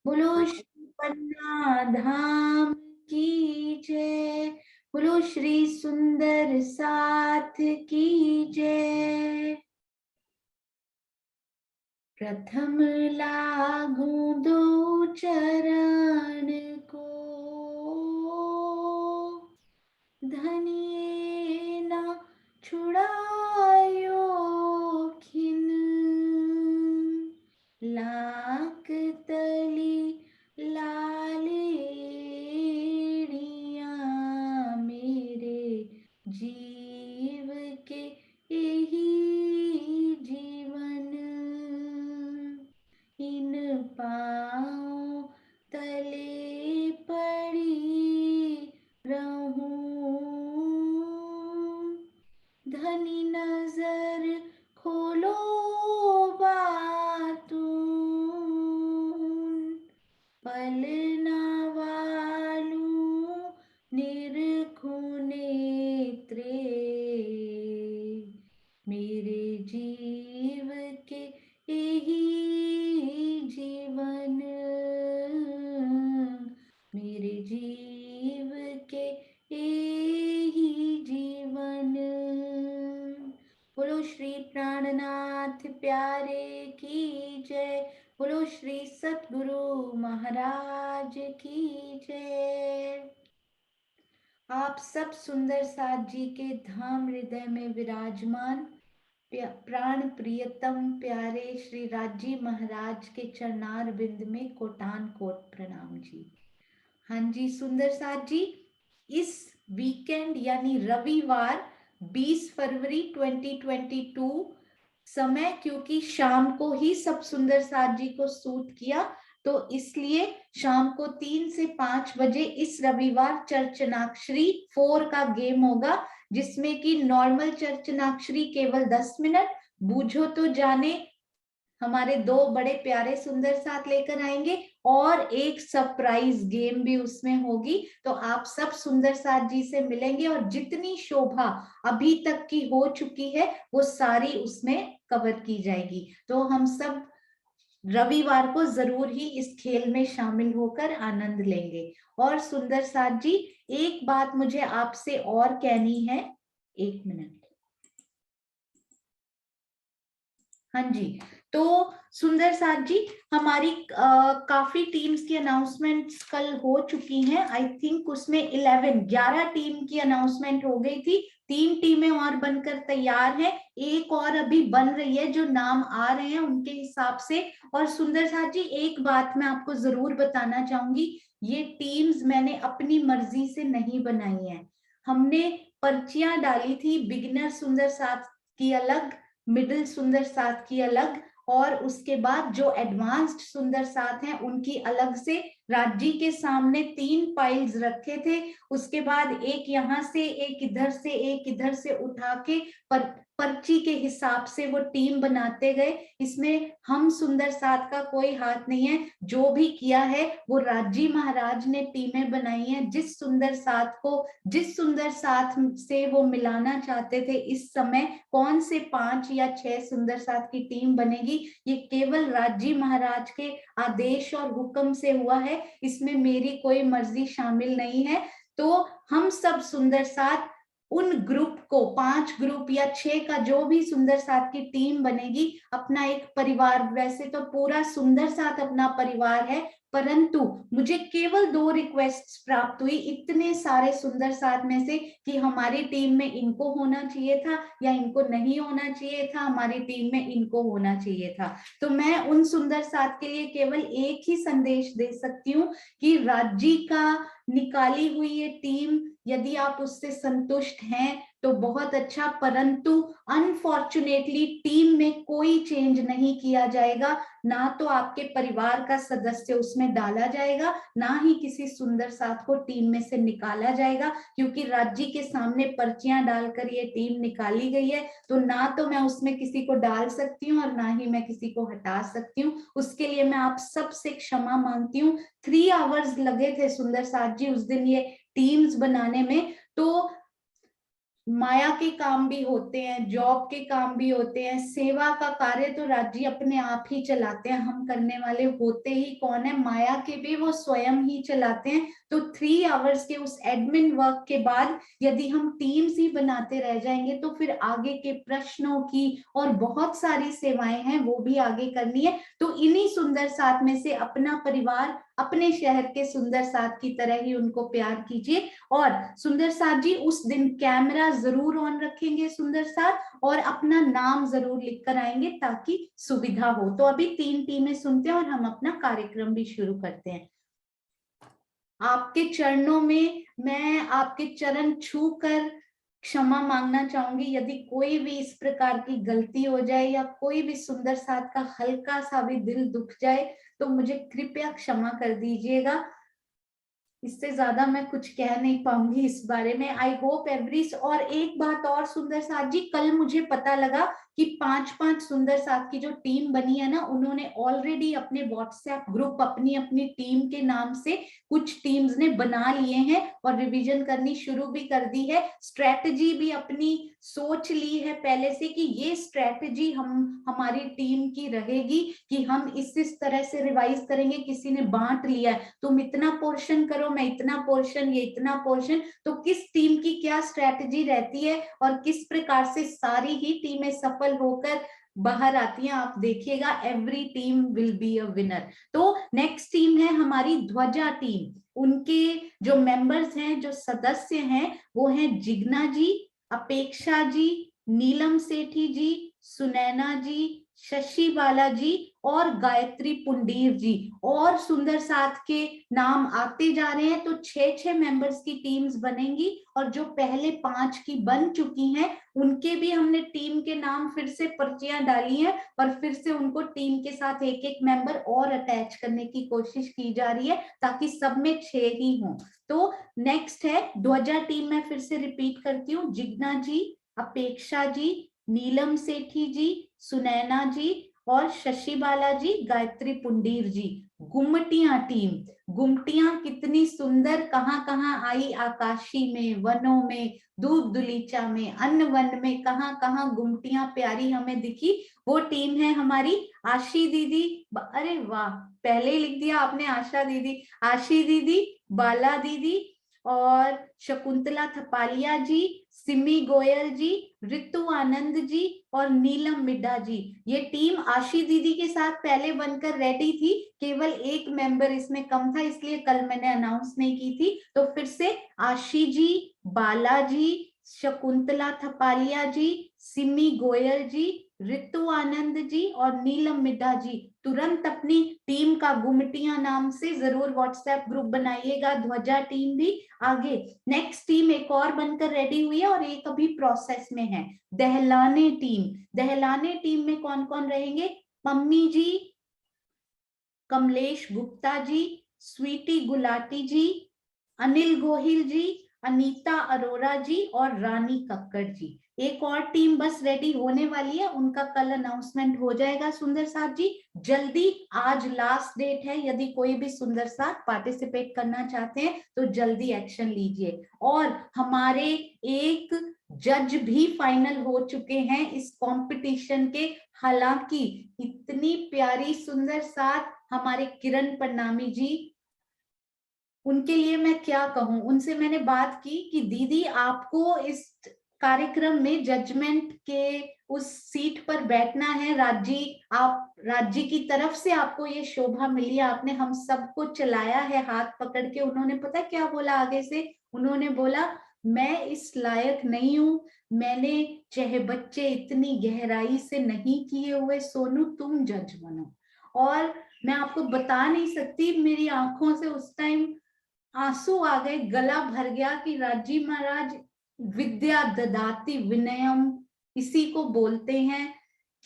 बोलो श्री पन्ना धाम की जय। बोलो श्री सुंदर साथ की जय। प्रथम लागू दो चरण को, धनिये न छुड़ायो खिन। लाक तली लालेड़िया मेरे जीव के यही जीवन। इन पाँव तले पड़ी रहूं, धनी नजर खोलो बातूं, पलना वालू निरखूं नेत्रे, मेरे जीव के यही जीवन। मेरे जीव के यही जीवन। बोलो श्री प्राणनाथ प्यारे की जय। बोलो श्री सतगुरु महाराज की जय। आप सब सुंदर साथ जी के धाम हृदय में विराजमान प्राण प्रियतम प्यारे श्री राजी महाराज के चरणार बिंद में कोटान कोट प्रणाम जी। हाँ जी सुंदर साथ जी, इस वीकेंड यानी रविवार 20 फरवरी 2022 समय, क्योंकि शाम को ही सब सुंदर साथ जी को सूट किया, तो इसलिए शाम को 3 से 5 बजे इस रविवार चर्चनाक्षरी 4 का गेम होगा, जिसमें कि नॉर्मल चर्चनाक्षरी केवल 10 मिनट, बूझो तो जाने हमारे 2 बड़े प्यारे सुंदर साथ लेकर आएंगे, और एक सरप्राइज गेम भी उसमें होगी। तो आप सब सुंदर साथ जी से मिलेंगे और जितनी शोभा अभी तक की हो चुकी है वो सारी उसमें कवर की जाएगी। तो हम सब रविवार को जरूर ही इस खेल में शामिल होकर आनंद लेंगे। और सुंदर साथ जी, एक बात मुझे आपसे और कहनी है, 1 मिनट। हाँ जी, तो सुंदर साथ जी, हमारी काफी टीम्स की अनाउंसमेंट्स कल हो चुकी हैं। आई थिंक उसमें 11 टीम की अनाउंसमेंट हो गई थी। 3 टीमें और बनकर तैयार हैं, एक और अभी बन रही है, जो नाम आ रहे हैं उनके हिसाब से। और सुंदर साथ जी, एक बात मैं आपको जरूर बताना चाहूंगी, ये टीम्स मैंने अपनी मर्जी से नहीं बनाई है। हमने पर्चियां डाली थी, बिगिनर सुंदर साथ की अलग, मिडिल सुंदर साथ की अलग, और उसके बाद जो एडवांस्ड सुंदर साथ हैं उनकी अलग से राज्य के सामने 3 फाइल्स रखे थे। उसके बाद एक यहाँ से, एक इधर से, एक इधर से उठा के पर्ची के हिसाब से वो टीम बनाते गए। इसमें हम सुंदर साथ का कोई हाथ नहीं है, जो भी किया है वो राजी महाराज ने टीमें बनाई हैं। जिस सुंदर साथ को, जिस सुंदर साथ से वो मिलाना चाहते थे, इस समय कौन से 5 या 6 सुंदर साथ की टीम बनेगी, ये केवल राजी महाराज के आदेश और हुक्म से हुआ है, इसमें मेरी कोई मर्जी शामिल नहीं है। तो हम सब सुंदर साथ उन ग्रुप को, 5 ग्रुप या 6 का जो भी सुंदर साथ की टीम बनेगी, अपना एक परिवार, वैसे तो पूरा सुंदर साथ अपना परिवार है, परंतु मुझे केवल 2 रिक्वेस्ट्स प्राप्त हुई इतने सारे सुंदर साथ में से, कि हमारी टीम में इनको होना चाहिए था या इनको नहीं होना चाहिए था, हमारी टीम में इनको होना चाहिए था। तो मैं उन सुंदर साथ के लिए केवल एक ही संदेश दे सकती हूँ कि राज्य का निकाली हुई ये टीम, यदि आप उससे संतुष्ट हैं तो बहुत अच्छा, परंतु अनफॉर्चुनेटली टीम में कोई चेंज नहीं किया जाएगा। ना तो आपके परिवार का सदस्य उसमें डाला जाएगा, ना ही किसी सुंदर साथ को टीम में से निकाला जाएगा, क्योंकि राज्य के सामने पर्चियां डालकर ये टीम निकाली गई है। तो ना तो मैं उसमें किसी को डाल सकती हूँ और ना ही मैं किसी को हटा सकती हूँ। उसके लिए मैं आप सब से क्षमा मांगती हूँ। 3 आवर्स लगे थे सुंदर साथ जी उस दिन ये टीम्स बनाने में। तो माया के काम भी होते हैं, जॉब के काम भी होते हैं, सेवा का कार्य तो राज जी अपने आप ही चलाते हैं, हम करने वाले होते ही कौन है, माया के भी वो स्वयं ही चलाते हैं। तो 3 आवर्स के उस एडमिन वर्क के बाद यदि हम टीम्स ही बनाते रह जाएंगे तो फिर आगे के प्रश्नों की और बहुत सारी सेवाएं हैं वो भी आगे करनी है। तो इन्हीं सुंदर साथ में से अपना परिवार अपने शहर के सुंदर साथ की तरह ही उनको प्यार कीजिए। और सुंदर साथ जी उस दिन कैमरा जरूर ऑन रखेंगे सुंदर साथ, और अपना नाम जरूर लिख कर आएंगे ताकि सुविधा हो। तो अभी 3 टीमें सुनते हैं और हम अपना कार्यक्रम भी शुरू करते हैं। आपके चरणों में मैं आपके चरण छू कर क्षमा मांगना चाहूंगी, यदि कोई भी इस प्रकार की गलती हो जाए या कोई भी सुंदर साथ का हल्का सा भी दिल दुख जाए तो मुझे कृपया क्षमा कर दीजिएगा। इससे ज्यादा मैं कुछ कह नहीं पाऊंगी इस बारे में। I hope every. और एक बात और सुंदर साथ जी, कल मुझे पता लगा कि 5-5 सुंदर साथ की जो टीम बनी है ना, उन्होंने ऑलरेडी अपने व्हाट्सएप ग्रुप अपनी अपनी टीम के नाम से कुछ टीम्स ने बना लिए हैं और रिवीजन करनी शुरू भी कर दी है। स्ट्रेटजी भी अपनी सोच ली है पहले से कि ये स्ट्रेटजी हमारी टीम की रहेगी कि हम इस तरह से रिवाइज करेंगे। किसी ने बांट लिया है, तुम इतना पोर्शन करो, मैं इतना पोर्शन, ये इतना पोर्शन, तो किस टीम की क्या स्ट्रेटजी रहती है और किस प्रकार से सारी ही टीमें सफल होकर बाहर आती हैं, आप देखिएगा। Every team will be a winner. तो नेक्स्ट टीम है हमारी ध्वजा टीम। उनके जो मेंबर्स हैं, जो सदस्य हैं, वो हैं जिग्ना जी, अपेक्षा जी, नीलम सेठी जी, सुनैना जी, शशि बालाजी और गायत्री पुंडीर जी। और सुंदर साथ के नाम आते जा रहे हैं, तो 6-6 मेंबर्स की टीम्स बनेंगी। और जो पहले 5 की बन चुकी हैं उनके भी हमने टीम के नाम फिर से पर्चियां डाली हैं और फिर से उनको टीम के साथ एक एक मेंबर और अटैच करने की कोशिश की जा रही है ताकि सब में 6 ही हों। तो नेक्स्ट है ध्वजा टीम। मैं फिर से रिपीट करती हूँ, जिग्ना जी, अपेक्षा जी, नीलम सेठी जी, सुनैना जी और शशि बालाजी, गायत्री पुंडीर जी। गुमटियां टीम, गुमटियां कितनी सुंदर कहाँ कहाँ आई, आकाशी में, वनों में, दूब दुलीचा में, अन्न वन में, कहाँ कहाँ गुमटियां प्यारी हमें दिखी। वो टीम है हमारी आशी दीदी, अरे वाह पहले ही लिख दिया आपने आशा दीदी, आशी दीदी, बाला दीदी और शकुंतला थपालिया जी, सिमी गोयल जी, ऋतु आनंद जी और नीलम मिड्ढा जी। ये टीम आशी दीदी के साथ पहले बनकर रेडी थी, केवल एक मेंबर इसमें कम था इसलिए कल मैंने अनाउंस नहीं की थी। तो फिर से आशी जी, बालाजी, शकुंतला थपालिया जी, सिमी गोयल जी, ऋतु आनंद जी और नीलम मिड्ढा जी तुरंत अपनी टीम का गुमटियां नाम से जरूर व्हाट्सएप ग्रुप बनाइएगा। ध्वजा टीम भी आगे। नेक्स्ट टीम एक और बनकर रेडी हुई है और एक अभी प्रोसेस में है, दहलाने टीम। दहलाने टीम में कौन कौन रहेंगे, मम्मी जी, कमलेश गुप्ता जी, स्वीटी गुलाटी जी, अनिल गोहिल जी, अनीता अरोरा जी और रानी कक्कड़ जी। एक और टीम बस रेडी होने वाली है, उनका कल अनाउंसमेंट हो जाएगा सुंदर साथ जी जल्दी। आज लास्ट डेट है, यदि कोई भी सुंदर साथ पार्टिसिपेट करना चाहते हैं तो जल्दी एक्शन लीजिए। और हमारे एक जज भी फाइनल हो चुके हैं इस कंपटीशन के। हालांकि इतनी प्यारी सुंदर साथ हमारे किरण परनामी जी, उनके लिए मैं क्या कहूं। उनसे मैंने बात की कि दीदी आपको इस कार्यक्रम में जजमेंट के उस सीट पर बैठना है, राज्य आप राज्य की तरफ से आपको ये शोभा मिली है, आपने हम सबको चलाया है हाथ पकड़ के। उन्होंने पता क्या बोला आगे से, उन्होंने बोला मैं इस लायक नहीं हूं, मैंने चाहे बच्चे इतनी गहराई से नहीं किए हुए, सोनू तुम जज बनो। और मैं आपको बता नहीं सकती, मेरी आंखों से उस टाइम आंसू आ गए, गला भर गया कि राजी महाराज विद्या ददाति विनयम इसी को बोलते हैं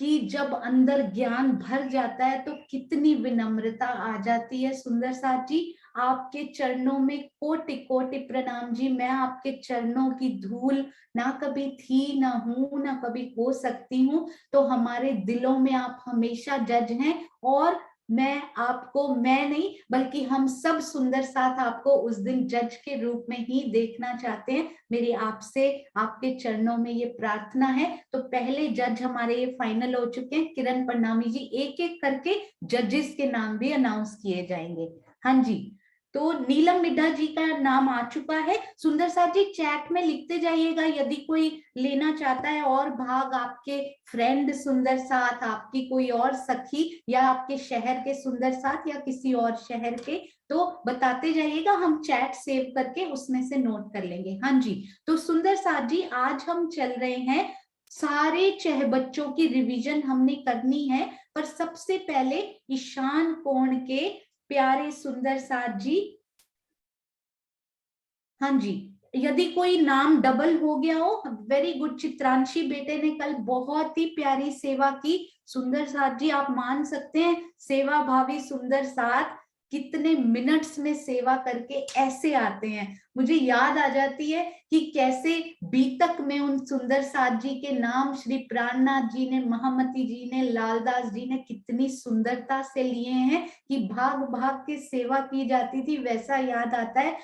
कि जब अंदर ज्ञान भर जाता है तो कितनी विनम्रता आ जाती है। सुंदर साथ जी आपके चरणों में कोटि कोटि प्रणाम जी। मैं आपके चरणों की धूल ना कभी थी, ना हूं, ना कभी हो सकती हूँ। तो हमारे दिलों में आप हमेशा जज हैं और मैं आपको, मैं नहीं बल्कि हम सब सुंदर साथ आपको उस दिन जज के रूप में ही देखना चाहते हैं। मेरी आपसे, आपके चरणों में ये प्रार्थना है। तो पहले जज हमारे ये फाइनल हो चुके हैं, किरण परनामी जी, एक एक करके जजेस के नाम भी अनाउंस किए जाएंगे। हाँ जी, तो नीलम मिड्ढा जी का नाम आ चुका है। सुंदर साथ जी चैट में लिखते जाइएगा यदि कोई लेना चाहता है और भाग, आपके फ्रेंड सुंदर साथ, आपकी कोई और सखी या आपके शहर के सुंदर साथ या किसी और शहर के, तो बताते जाइएगा, हम चैट सेव करके उसमें से नोट कर लेंगे। हाँ जी, तो सुंदर साथ जी आज हम चल रहे हैं, सारे चह बच्चों की रिवीजन हमने करनी है, पर सबसे पहले ईशान कोण के प्यारे सुंदर साथ जी। हाँ जी, यदि कोई नाम डबल हो गया हो, वेरी गुड, चित्रांशी बेटे ने कल बहुत ही प्यारी सेवा की। सुंदर साथ जी आप मान सकते हैं, सेवा भावी सुंदर साथ कितने मिनट्स में सेवा करके ऐसे आते हैं। मुझे याद आ जाती है कि कैसे बीतक में उन सुंदर साथ जी के नाम श्री प्राणनाथ जी ने, महामती जी ने, लालदास जी ने कितनी सुंदरता से लिए हैं कि भाग भाग के सेवा की जाती थी। वैसा याद आता है।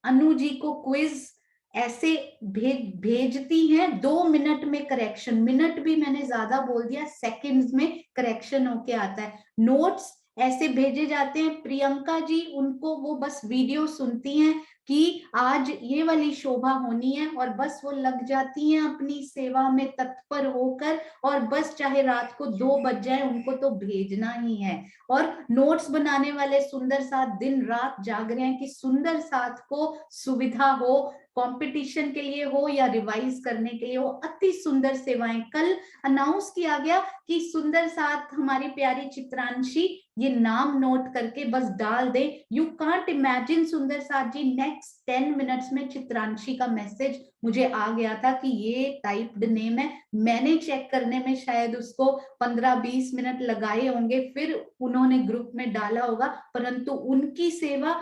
अनु जी को क्विज ऐसे भेजती हैं, 2 मिनट में करेक्शन, मिनट भी मैंने ज्यादा बोल दिया, सेकंड्स में करेक्शन होके आता है। नोट्स ऐसे भेजे जाते हैं। प्रियंका जी, उनको वो बस वीडियो सुनती हैं कि आज ये वाली शोभा होनी है और बस वो लग जाती हैं अपनी सेवा में तत्पर होकर, और बस चाहे रात को 2 बज जाए उनको तो भेजना ही है। और नोट्स बनाने वाले सुंदर साथ दिन रात जाग रहे हैं कि सुंदर साथ को सुविधा हो, कंपटीशन के लिए हो या रिवाइज करने के लिए हो। अति सुंदर सेवाएं कल अनाउंस किया गया कि सुंदर साथ हमारी प्यारी चित्रांशी ये नाम नोट करके बस डाल दे। यू कांट इमेजिन सुंदर साथ जी, नेक्स्ट 10 मिनट्स में चित्रांशी का मैसेज मुझे आ गया था कि ये टाइप्ड नेम है। मैंने चेक करने में शायद उसको 15-20 मिनट लगाए होंगे, फिर उन्होंने ग्रुप में डाला होगा, परंतु उनकी सेवा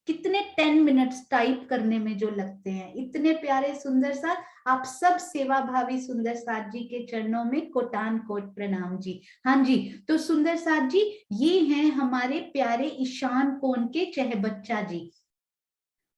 कितने 10 मिनट्स टाइप करने में जो लगते हैं। इतने प्यारे सुंदर साथ, आप सब सेवा भावी सुंदर साथ जी के चरणों में कोटान कोट प्रणाम जी। हाँ जी, तो सुंदर साथ जी ये हैं हमारे प्यारे ईशान कोण के चहबच्चा जी।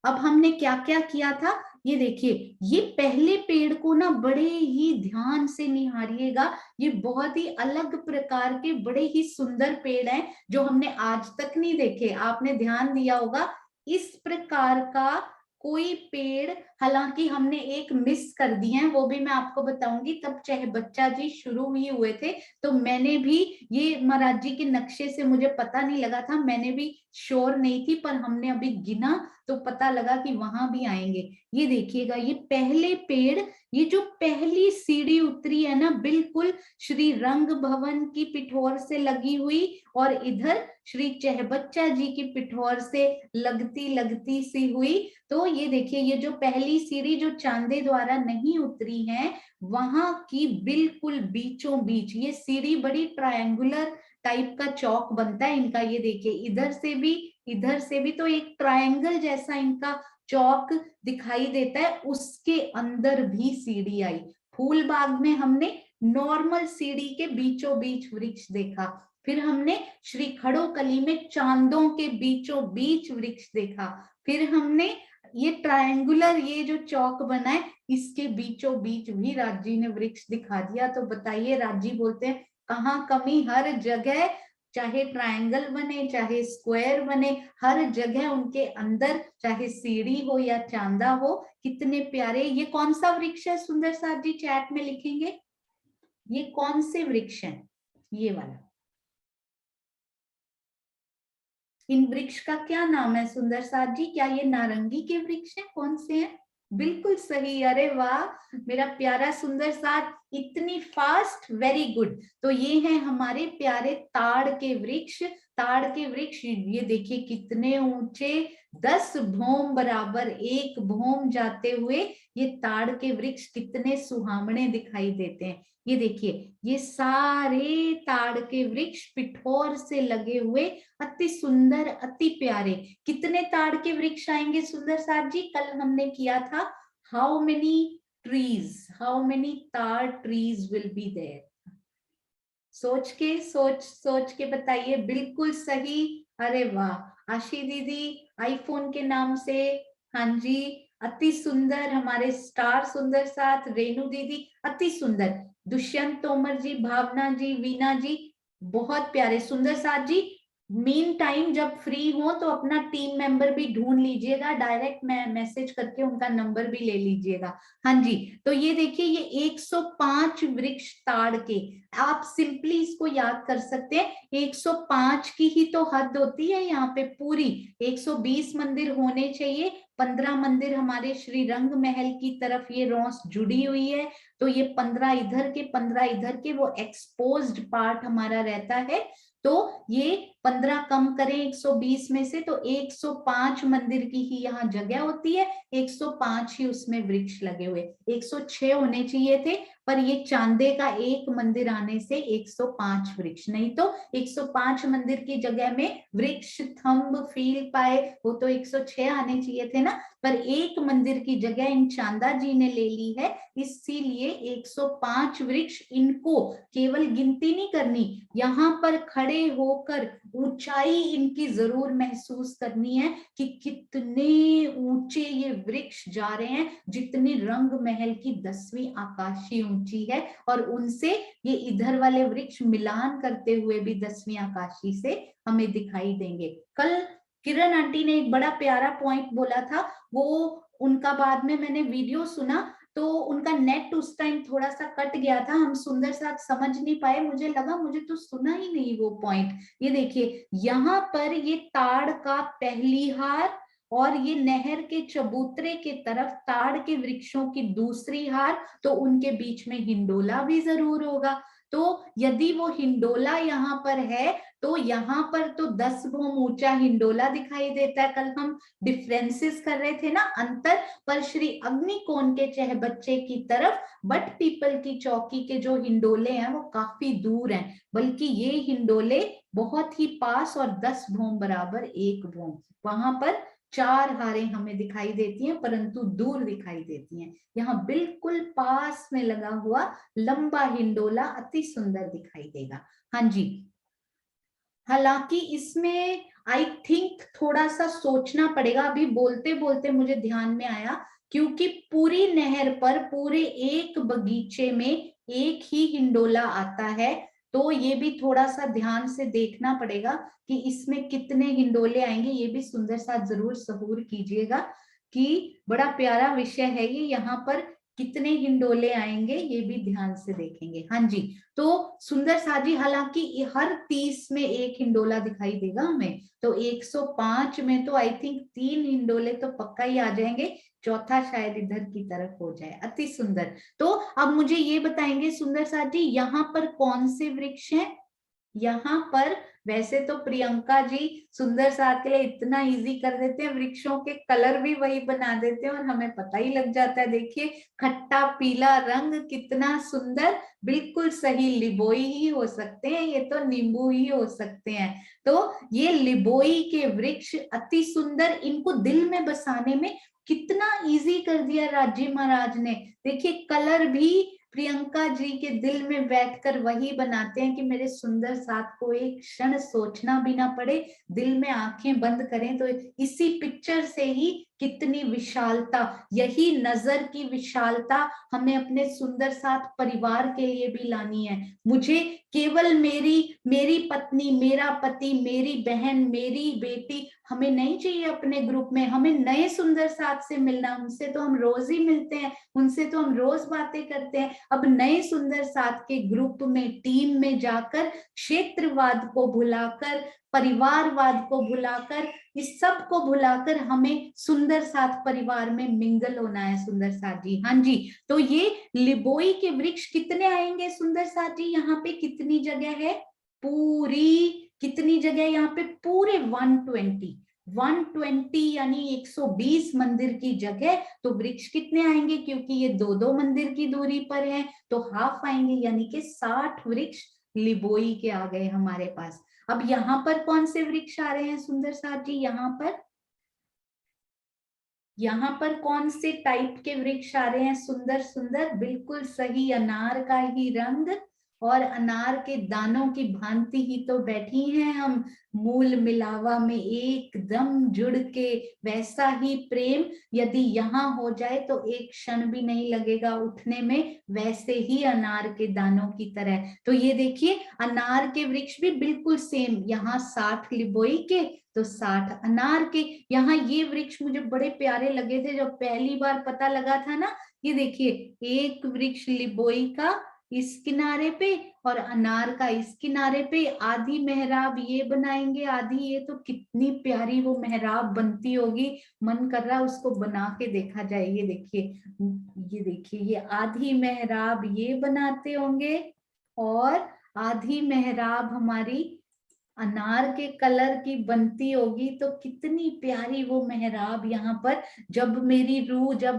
अब हमने क्या क्या किया था, ये देखिए, ये पहले पेड़ को ना बड़े ही ध्यान से निहारिएगा। ये बहुत ही अलग प्रकार के बड़े ही सुंदर पेड़ हैं जो हमने आज तक नहीं देखे। आपने ध्यान दिया होगा, इस प्रकार का कोई पेड़, हालांकि हमने एक मिस कर दिए हैं, वो भी मैं आपको बताऊंगी। तब चाहे बच्चा जी शुरू ही हुए थे, तो मैंने भी, ये महाराज जी के नक्शे से मुझे पता नहीं लगा था, मैंने भी श्योर नहीं थी, पर हमने अभी गिना तो पता लगा कि वहां भी आएंगे। ये देखिएगा, ये पहले पेड़, ये जो पहली सीढ़ी उतरी है ना, बिल्कुल श्री रंग भवन की पिठोर से लगी हुई, और इधर श्री चहबच्चा जी की पिठोर से लगती लगती सी हुई। तो ये देखिए, ये जो पहली सीढ़ी जो चांदे द्वारा नहीं उतरी है, वहां की बिल्कुल बीचों बीच ये सीढ़ी, बड़ी ट्रायंगुलर टाइप का चौक बनता है इनका। ये देखिए, इधर से भी, इधर से भी, तो एक ट्रायंगल जैसा इनका चौक दिखाई देता है। उसके अंदर भी सीढ़ी आई। फूलबाग में हमने नॉर्मल सीढ़ी के बीचों बीच वृक्ष देखा, फिर हमने श्री खड़ोकली में चांदों के बीचों बीच वृक्ष देखा, फिर हमने ये ट्रायंगुलर, ये जो चौक बना है, इसके बीचों बीच भी राजी ने वृक्ष दिखा दिया। तो बताइए, राजी बोलते हैं कहाँ कमी, हर जगह, चाहे ट्रायंगल बने चाहे स्क्वायर बने, हर जगह उनके अंदर, चाहे सीढ़ी हो या चांदा हो। कितने प्यारे। ये कौन सा वृक्ष है सुंदर साथ जी, चैट में लिखेंगे, ये कौन से वृक्ष हैं, ये वाला, इन वृक्ष का क्या नाम है सुंदर साथ जी? क्या ये नारंगी के वृक्ष हैं, कौन से हैं? बिल्कुल सही, अरे वाह मेरा प्यारा सुंदर साथ, इतनी फास्ट, वेरी गुड। तो ये हैं हमारे प्यारे ताड़ के वृक्ष। ताड़ के वृक्ष ये देखिए कितने ऊंचे, 10 भौम बराबर, एक भौम जाते हुए ये ताड़ के वृक्ष कितने सुहावने दिखाई देते हैं। ये देखिए, ये सारे ताड़ के वृक्ष पिठोर से लगे हुए, अति सुंदर, अति प्यारे। कितने ताड़ के वृक्ष आएंगे सुंदर साथ जी? कल हमने किया था, how many trees, how many ताड़ ट्रीज विल बी देयर। सोच के बताइए, बिल्कुल सही। अरे वाह, आशी दीदी आईफोन के नाम से, हाँ जी, अति सुंदर। हमारे स्टार सुंदर साथ, रेणु दीदी अति सुंदर, दुष्यंत तोमर जी, भावना जी, वीना जी, बहुत प्यारे। सुंदर साथ जी, मीन टाइम जब फ्री हो तो अपना टीम मेंबर भी ढूंढ लीजिएगा, डायरेक्ट मैसेज करके उनका नंबर भी ले लीजिएगा। हाँ जी, तो ये देखिए, ये 105 वृक्ष ताड़ के, आप सिंपली इसको याद कर सकते हैं, 105 की ही तो हद होती है यहाँ पे पूरी। 120 मंदिर होने चाहिए, 15 मंदिर हमारे श्री रंग महल की तरफ ये रौस जुड़ी हुई है, तो ये 15 इधर के 15 इधर के, वो एक्सपोज्ड पार्ट हमारा रहता है। तो ये 15 कम करें 120 में से, तो 105 मंदिर की ही यहाँ जगह होती है, 105 ही उसमें वृक्ष लगे हुए। 106 होने चाहिए थे, पर ये चांदे का एक मंदिर आने से 105 वृक्ष, नहीं तो 105 मंदिर की जगह में वृक्ष थंब फील पाए, वो तो 106 आने चाहिए थे ना, पर एक मंदिर की जगह इन चांदा जी ने ले ली है, इसीलिए 105 वृक्ष। इनको केवल गिनती नहीं करनी, यहाँ पर खड़े होकर ऊंचाई इनकी जरूर महसूस करनी है कि कितने ऊंचे ये वृक्ष जा रहे हैं, जितनी रंग महल की 10वीं आकाशी ऊंची है, और उनसे ये इधर वाले वृक्ष मिलान करते हुए भी 10वीं आकाशी से हमें दिखाई देंगे। कल किरण आंटी ने एक बड़ा प्यारा पॉइंट बोला था, वो उनका बाद में मैंने वीडियो सुना, तो उनका नेट उस टाइम थोड़ा सा कट गया था, हम सुंदर साथ समझ नहीं पाए, मुझे लगा मुझे तो सुना ही नहीं वो पॉइंट। ये देखिए, यहाँ पर ये ताड़ का पहली हार, और ये नहर के चबूतरे के तरफ ताड़ के वृक्षों की दूसरी हार, तो उनके बीच में हिंडोला भी जरूर होगा। तो यदि वो हिंडोला यहाँ पर है, तो यहाँ पर तो 10 भौम ऊंचा हिंडोला दिखाई देता है। कल हम डिफरेंसेस कर रहे थे ना, अंतर, पर श्री अग्निकोण के चहबच्चे की तरफ बट पीपल की चौकी के जो हिंडोले हैं वो काफी दूर हैं, बल्कि ये हिंडोले बहुत ही पास, और 10 भौम बराबर 1 भौम, वहां पर 4 हारें हमें दिखाई देती हैं, परंतु दूर दिखाई देती हैं। यहाँ बिल्कुल पास में लगा हुआ लंबा हिंडोला अति सुंदर दिखाई देगा। हाँ जी, हालांकि इसमें आई थिंक थोड़ा सा सोचना पड़ेगा, अभी बोलते बोलते मुझे ध्यान में आया, क्योंकि पूरी नहर पर पूरे एक बगीचे में एक ही हिंडोला आता है, तो ये भी थोड़ा सा ध्यान से देखना पड़ेगा कि इसमें कितने हिंडोले आएंगे। ये भी सुंदर साथ जरूर सहूर कीजिएगा कि बड़ा प्यारा विषय है ये, यहाँ पर कितने हिंडोले आएंगे ये भी ध्यान से देखेंगे। हाँ जी, तो सुंदर साजी, हालांकि हर 30 में एक हिंडोला दिखाई देगा हमें, तो 105 में तो आई थिंक 3 हिंडोले तो पक्का ही आ जाएंगे, चौथा शायद इधर की तरफ हो जाए। अति सुंदर। तो अब मुझे ये बताएंगे सुंदर साजी, यहाँ पर कौन से वृक्ष हैं? यहाँ पर वैसे तो प्रियंका जी सुंदर साथ के लिए इतना इजी कर देते हैं, वृक्षों के कलर भी वही बना देते हैं और हमें पता ही लग जाता है। देखिए, खट्टा पीला रंग कितना सुंदर, बिल्कुल सही, लिबोई ही हो सकते हैं, ये तो नींबू ही हो सकते हैं। तो ये लिबोई के वृक्ष अति सुंदर, इनको दिल में बसाने में कितना इजी कर दिया राजी महाराज ने। देखिए, कलर भी प्रियंका जी के दिल में बैठकर वही बनाते हैं कि मेरे सुंदर साथ को एक क्षण सोचना भी ना पड़े, दिल में आंखें बंद करें तो इसी पिक्चर से ही कितनी विशालता, यही नजर की विशालता हमें अपने सुंदर साथ परिवार के लिए भी लानी है। मुझे केवल मेरी पत्नी, मेरा पति, मेरी बहन, मेरी बेटी हमें नहीं चाहिए अपने ग्रुप में, हमें नए सुंदर साथ से मिलना, उनसे तो हम रोज ही मिलते हैं, उनसे तो हम रोज बातें करते हैं। अब नए सुंदर साथ के ग्रुप में, टीम में जाकर क्षेत्रवाद को भुलाकर, परिवारवाद को भुलाकर, इस सब को भुलाकर हमें सुंदर साथ परिवार में मिंगल होना है सुंदर साथ जी। हाँ जी, तो ये लिबोई के वृक्ष कितने आएंगे सुंदर साथ जी? यहाँ पे कितनी जगह है? पूरी कितनी जगह यहाँ पे? पूरे 120 यानी 120 मंदिर की जगह, तो वृक्ष कितने आएंगे? क्योंकि ये 2-2 मंदिर की दूरी पर है, तो हाफ आएंगे, यानी कि 60 वृक्ष लिबोई के आ गए हमारे पास। अब यहाँ पर कौन से वृक्ष आ रहे हैं सुंदर साथ जी? यहाँ पर कौन से टाइप के वृक्ष आ रहे हैं? सुंदर सुंदर, बिल्कुल सही, अनार का ही रंग, और अनार के दानों की भांति ही तो बैठी हैं हम, मूल मिलावा में एकदम जुड़ के। वैसा ही प्रेम यदि यहाँ हो जाए तो एक क्षण भी नहीं लगेगा उठने में, वैसे ही अनार के दानों की तरह। तो ये देखिए अनार के वृक्ष भी बिल्कुल सेम, यहाँ 60 लिबोई के तो 60 अनार के। यहाँ ये वृक्ष मुझे बड़े प्यारे लगे थे जब पहली बार पता लगा था ना। ये देखिए एक वृक्ष लिबोई का इस किनारे पे और अनार का इस किनारे पे, आधी मेहराब ये बनाएंगे आधी ये, तो कितनी प्यारी वो मेहराब बनती होगी। मन कर रहा उसको बना के देखा जाए। ये देखिए, ये देखिए, ये आधी मेहराब ये बनाते होंगे और आधी मेहराब हमारी अनार के कलर की बनती होगी। तो कितनी प्यारी वो मेहराब यहाँ पर, जब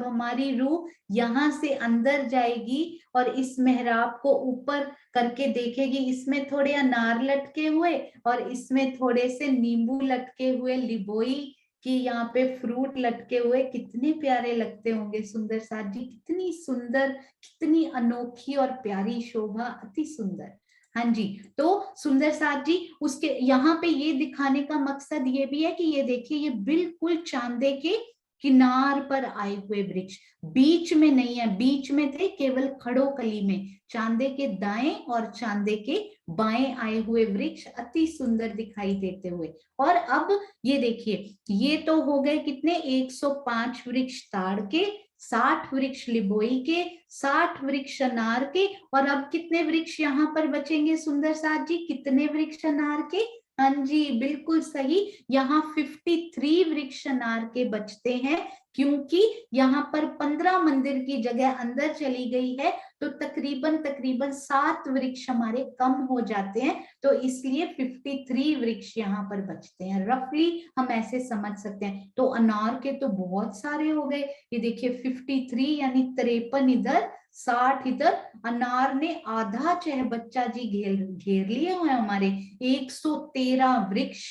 हमारी रूह यहाँ से अंदर जाएगी और इस मेहराब को ऊपर करके देखेगी, इसमें थोड़े अनार लटके हुए और इसमें थोड़े से नींबू लटके हुए, लिबोई कि यहाँ पे फ्रूट लटके हुए, कितने प्यारे लगते होंगे। सुंदर साथ जी, कितनी सुंदर, कितनी अनोखी और प्यारी शोभा, अति सुंदर। हाँ जी, तो सुंदर साथ जी उसके यहाँ पे ये दिखाने का मकसद ये भी है कि ये देखिए ये बिल्कुल चांदे के किनार पर आए हुए वृक्ष, बीच में नहीं है, बीच में थे केवल खड़ोकली में, चांदे के दाएं और चांदे के बाएं आए हुए वृक्ष अति सुंदर दिखाई देते हुए। और अब ये देखिए, ये तो हो गए कितने, 105 वृक्ष ताड़ के, 60 वृक्ष लिबोई के, 60 वृक्ष अनार के। और अब कितने वृक्ष यहाँ पर बचेंगे सुंदर साथ जी, कितने वृक्ष अनार के? हाँ जी बिल्कुल सही, यहाँ 53 वृक्ष अनार के बचते हैं, क्योंकि यहाँ पर 15 मंदिर की जगह अंदर चली गई है, तो तकरीबन 7 वृक्ष हमारे कम हो जाते हैं, तो इसलिए 53 वृक्ष यहाँ पर बचते हैं। रफली हम ऐसे समझ सकते हैं। तो अनार के तो बहुत सारे हो गए, ये देखिए 53 यानी 53 इधर, 60 इधर। अनार ने आधा चह बच्चा जी घेर लिए हुए हमारे, 113 वृक्ष,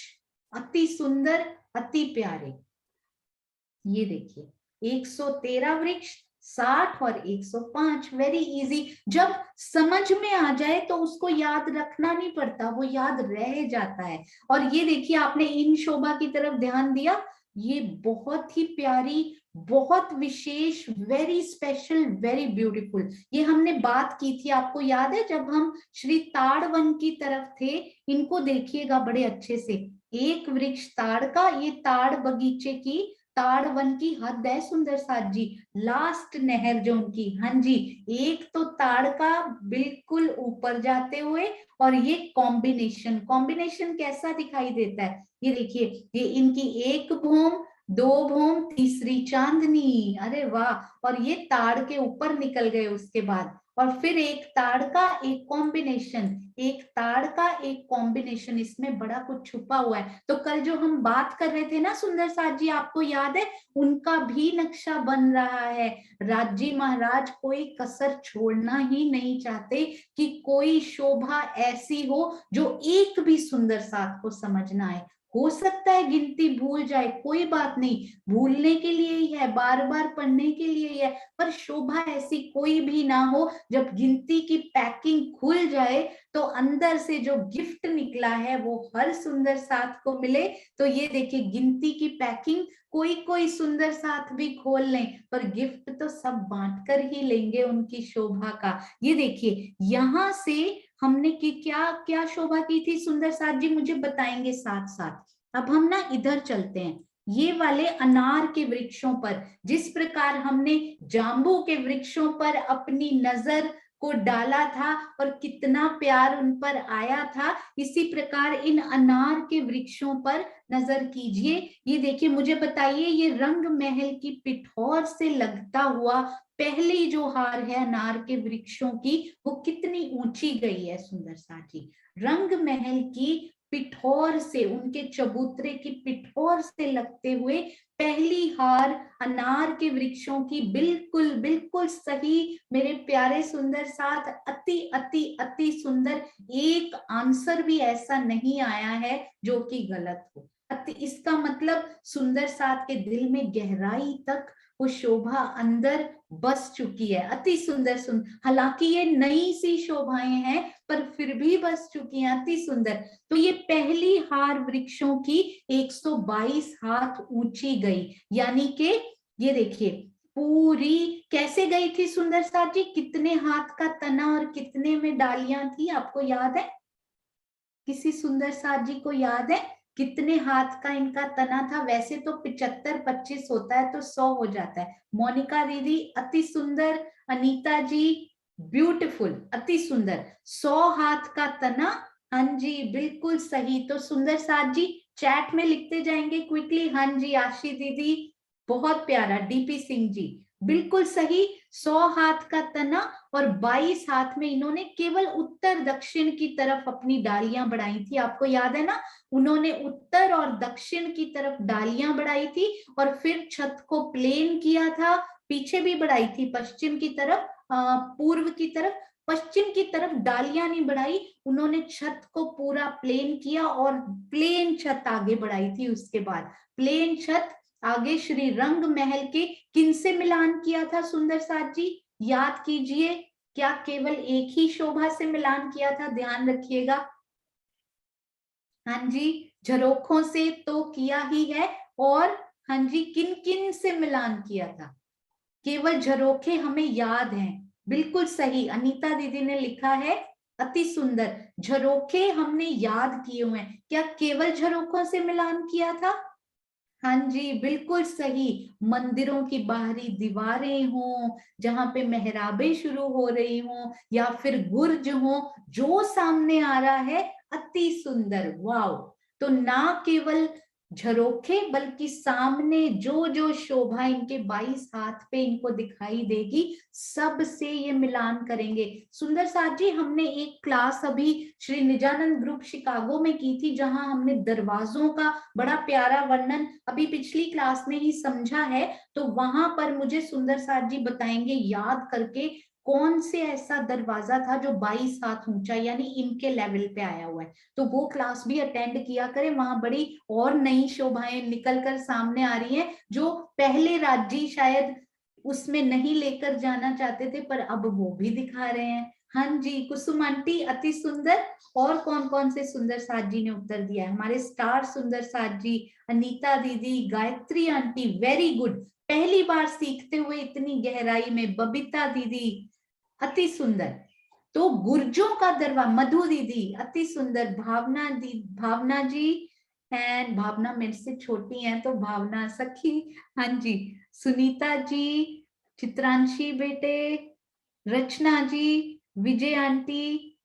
अति सुंदर, अति प्यारे। ये देखिए 113 वृक्ष, 60 और 105, वेरी इजी। जब समझ में आ जाए तो उसको याद रखना नहीं पड़ता, वो याद रह जाता है। और ये देखिए आपने इन शोभा की तरफ ध्यान दिया, ये बहुत ही प्यारी, बहुत विशेष, वेरी स्पेशल, वेरी ब्यूटीफुल। ये हमने बात की थी, आपको याद है जब हम श्री ताड़ वन की तरफ थे। इनको देखिएगा बड़े अच्छे से, एक वृक्ष ताड़ का, ये ताड़ बगीचे की, ताड़ वन की हद है सुंदर साथ जी, लास्ट नहर जो उनकी। हाँ जी, एक तो ताड़ का बिल्कुल ऊपर जाते हुए, और ये कॉम्बिनेशन कैसा दिखाई देता है, ये देखिए, ये इनकी एक भौम, दो भौम, तीसरी चांदनी, अरे वाह। और ये ताड़ के ऊपर निकल गए उसके बाद, और फिर एक ताड़ का एक कॉम्बिनेशन, एक ताड़ का एक कॉम्बिनेशन, इसमें बड़ा कुछ छुपा हुआ है। तो कल जो हम बात कर रहे थे ना सुंदर साथ जी, आपको याद है, उनका भी नक्शा बन रहा है। राजी महाराज कोई कसर छोड़ना ही नहीं चाहते कि कोई शोभा ऐसी हो जो एक भी सुंदर साथ को समझ ना आए। हो सकता है गिनती भूल जाए, कोई बात नहीं, भूलने के लिए ही है, बार बार पढ़ने के लिए ही है, पर शोभा ऐसी कोई भी ना हो जब गिनती की पैकिंग खुल जाए तो अंदर से जो गिफ्ट निकला है वो हर सुंदर साथ को मिले। तो ये देखिए गिनती की पैकिंग, कोई सुंदर साथ भी खोल लें, पर गिफ्ट तो सब बांटकर ही लेंगे उनकी शोभा का। ये देखिए यहाँ से हमने की क्या क्या शोभा की थी सुंदर साथ जी, मुझे बताएंगे साथ साथ। अब हम ना इधर चलते हैं, ये वाले अनार के वृक्षों पर, जिस प्रकार हमने जांबू के वृक्षों पर अपनी नजर को डाला था और कितना प्यार उन पर आया था, इसी प्रकार इन अनार के वृक्षों पर नजर कीजिए। ये देखिए, मुझे बताइए, ये रंग महल की पिठौर से लगता हुआ पहली जो हार है अनार के वृक्षों की, वो कितनी ऊंची गई है सुंदर साथी। रंग महल की पिठौर से, उनके चबूतरे की पिठौर से लगते हुए पहली हार अनार के वृक्षों की, बिल्कुल बिल्कुल सही मेरे प्यारे सुंदर साथ, अति अति अति सुंदर। एक आंसर भी ऐसा नहीं आया है जो कि गलत हो। इसका मतलब सुंदर साथ के दिल में गहराई तक वो शोभा अंदर बस चुकी है। अति सुंदर हालांकि ये नई सी शोभाएं हैं पर फिर भी बस चुकी हैं, अति सुंदर। तो ये पहली हार वृक्षों की 122 हाथ ऊंची गई, यानी कि ये देखिए पूरी कैसे गई थी सुंदर साथ जी, कितने हाथ का तना और कितने में डालियां थी, आपको याद है? किसी सुंदर साथ जी को याद है कितने हाथ का इनका तना था? वैसे तो 75 25 होता है तो 100 हो जाता है। मोनिका दीदी अति सुंदर, अनीता जी ब्यूटीफुल, अति सुंदर, 100 हाथ का तना। हाँ जी बिल्कुल सही। तो सुंदर साथ जी चैट में लिखते जाएंगे क्विकली। हाँ जी आशी दीदी बहुत प्यारा, डीपी सिंह जी बिल्कुल सही, 100 हाथ का तना और 22 हाथ में इन्होंने केवल उत्तर दक्षिण की तरफ अपनी डालियां बढ़ाई थी। आपको याद है ना, उन्होंने उत्तर और दक्षिण की तरफ डालियां बढ़ाई थी और फिर छत को प्लेन किया था। पीछे भी बढ़ाई थी पश्चिम की तरफ, पूर्व की तरफ। पश्चिम की तरफ डालियां नहीं बढ़ाई, उन्होंने छत को पूरा प्लेन किया और प्लेन छत आगे बढ़ाई थी। उसके बाद प्लेन छत आगे श्री रंग महल के किनसे मिलान किया था सुंदर साथ जी, याद कीजिए। क्या केवल एक ही शोभा से मिलान किया था? ध्यान रखिएगा। हाँ जी झरोखों से तो किया ही है, और हाँ जी किन किन से मिलान किया था? केवल झरोखे हमें याद हैं, बिल्कुल सही, अनीता दीदी ने लिखा है अति सुंदर, झरोखे हमने याद किए हुए हैं। क्या केवल झरोखों से मिलान किया था? हाँ जी बिल्कुल सही। मंदिरों की बाहरी दीवारें हों, जहां पे मेहराबें शुरू हो रही हों, या फिर गुर्ज हो, जो सामने आ रहा है अति सुंदर, वाव। तो ना केवल झरोखे बल्कि सामने जो जो शोभा इनके 22 हाथ पे इनको दिखाई देगी, सब से ये मिलान करेंगे। सुंदर साथ जी हमने एक क्लास अभी श्री निजानंद ग्रुप शिकागो में की थी, जहां हमने दरवाजों का बड़ा प्यारा वर्णन अभी पिछली क्लास में ही समझा है। तो वहां पर मुझे सुंदर साथ जी बताएंगे याद करके कौन से ऐसा दरवाजा था जो 22 हाथ ऊंचा यानी इनके लेवल पे आया हुआ है। तो वो क्लास भी अटेंड किया करें, वहां बड़ी और नई शोभाएं निकल कर सामने आ रही हैं, जो पहले राज्य शायद उसमें नहीं लेकर जाना चाहते थे, पर अब वो भी दिखा रहे हैं। हाँ जी कुसुम आंटी अति सुंदर। और कौन कौन से सुंदर साथ जी ने उत्तर दिया है? हमारे स्टार सुंदर साथ जी, अनीता दीदी, गायत्री आंटी वेरी गुड, पहली बार सीखते हुए इतनी गहराई में, बबीता दीदी अति सुंदर। तो गुर्जों का दरवाजा, मधु दीदी अति सुंदर, भावना जी एंड भावना मेरे से छोटी हैं तो भावना सखी, हाँ जी, सुनीता जी, चित्रांशी बेटे, रचना जी, विजय आंटी,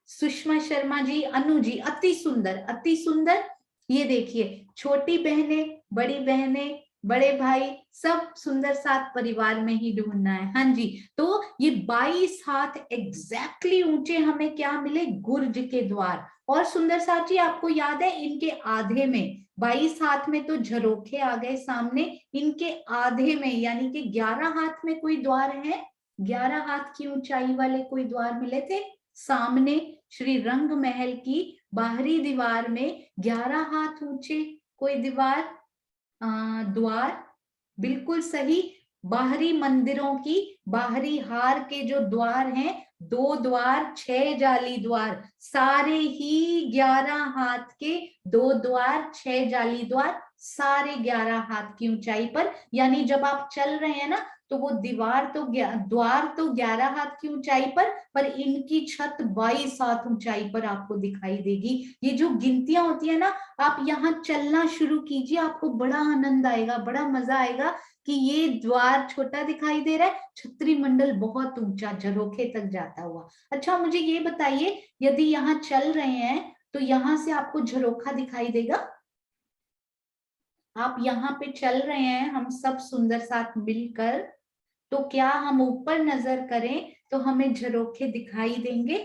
सुषमा शर्मा जी, अनु जी अति सुंदर, अति सुंदर। ये देखिए छोटी बहनें, बड़ी बहनें, बड़े भाई, सब सुंदर साथ परिवार में ही ढूंढना है। हाँ जी तो ये 22 हाथ एग्जैक्टली ऊंचे हमें क्या मिले? गुर्ज के द्वार। और सुंदर साथ जी आपको याद है इनके आधे में, 22 हाथ में तो झरोखे आ गए सामने, इनके आधे में यानी कि 11 हाथ में कोई द्वार है? 11 हाथ की ऊंचाई वाले कोई द्वार मिले थे सामने श्री रंग महल की बाहरी दीवार में? 11 हाथ ऊंचे कोई द्वार, बिल्कुल सही। बाहरी मंदिरों की बाहरी हार के जो द्वार हैं, 2 द्वार, 6 जाली द्वार, सारे ही 11 हाथ के 2 द्वार, 6 जाली द्वार, सारे 11 हाथ की ऊंचाई पर। यानी जब आप चल रहे हैं ना तो वो द्वार तो 11 हाथ की ऊंचाई पर इनकी छत 22 हाथ ऊंचाई पर आपको दिखाई देगी। ये जो गिनतियां होती है ना, आप यहाँ चलना शुरू कीजिए, आपको बड़ा आनंद आएगा, बड़ा मजा आएगा कि ये द्वार छोटा दिखाई दे रहा है, छतरी मंडल बहुत ऊंचा झरोखे तक जाता हुआ। अच्छा मुझे ये बताइए, यदि यहाँ चल रहे हैं तो यहाँ से आपको झरोखा दिखाई देगा? आप यहाँ पे चल रहे हैं हम सब सुंदर साथ मिलकर, तो क्या हम ऊपर नजर करें तो हमें झरोखे दिखाई देंगे?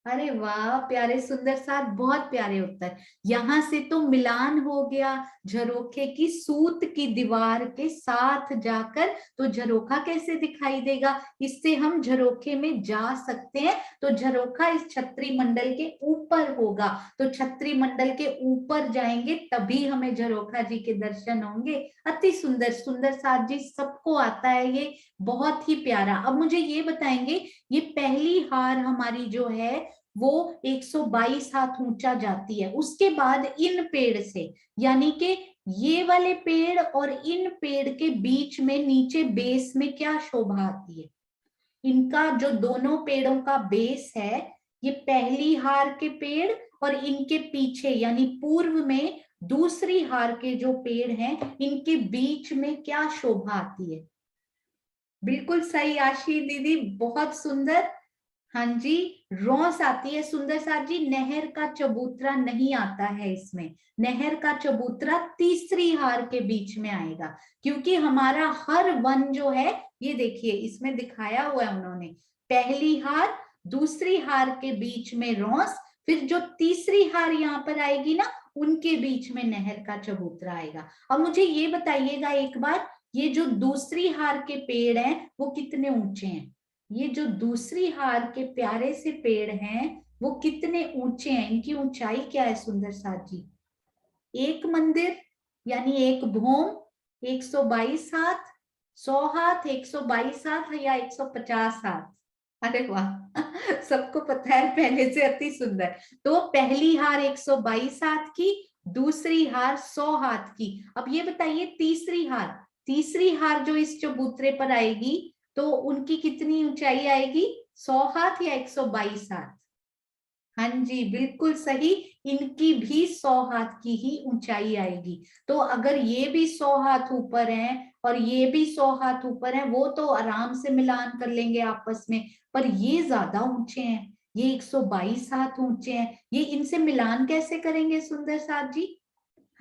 अरे वाह प्यारे सुंदर साथ, बहुत प्यारे उत्तर। यहां से तो मिलान हो गया झरोखे की सूत की दीवार के साथ जाकर, तो झरोखा कैसे दिखाई देगा? इससे हम झरोखे में जा सकते हैं, तो झरोखा इस छतरी मंडल के ऊपर होगा, तो छतरी मंडल के ऊपर जाएंगे तभी हमें झरोखा जी के दर्शन होंगे। अति सुंदर, सुंदर साथ जी सबको आता है ये, बहुत ही प्यारा। अब मुझे ये बताएंगे, ये पहली हार हमारी जो है वो 122 हाथ ऊंचा जाती है, उसके बाद इन पेड़ से, यानी कि ये वाले पेड़ और इन पेड़ के बीच में नीचे बेस में क्या शोभा आती है? इनका जो दोनों पेड़ों का बेस है, ये पहली हार के पेड़ और इनके पीछे यानी पूर्व में दूसरी हार के जो पेड़ हैं, इनके बीच में क्या शोभा आती है? बिल्कुल सही आशी दीदी, बहुत सुंदर। हाँ जी, रॉस आती है। सुंदर साथ जी, नहर का चबूतरा नहीं आता है इसमें, नहर का चबूतरा तीसरी हार के बीच में आएगा, क्योंकि हमारा हर वन जो है, ये देखिए इसमें दिखाया हुआ है उन्होंने, पहली हार दूसरी हार के बीच में रॉस, फिर जो तीसरी हार यहाँ पर आएगी ना, उनके बीच में नहर का चबूतरा आएगा। अब मुझे ये बताइएगा एक बार, ये जो दूसरी हार के पेड़ हैं वो कितने ऊंचे हैं? ये जो दूसरी हार के प्यारे से पेड़ हैं वो कितने ऊंचे हैं? इनकी ऊंचाई क्या है सुंदर साथ जी? एक मंदिर यानी एक भौम, 122 हाथ, 100 हाथ, 122 हाथ या 150 हाथ? अरे वाह सबको पता है पहले से, अति सुंदर। तो पहली हार 122 हाथ की, दूसरी हार 100 हाथ की। अब ये बताइए तीसरी हार, तीसरी हार जो इस चबूतरे पर आएगी, तो उनकी कितनी ऊंचाई आएगी? 100 हाथ या 122 हाथ? हाँ जी बिल्कुल सही, इनकी भी 100 हाथ की ही ऊंचाई आएगी। तो अगर ये भी 100 हाथ ऊपर हैं और ये भी 100 हाथ ऊपर हैं, वो तो आराम से मिलान कर लेंगे आपस में, पर ये ज्यादा ऊंचे हैं, ये 122 हाथ ऊंचे हैं, ये इनसे मिलान कैसे करेंगे सुंदर साथ जी?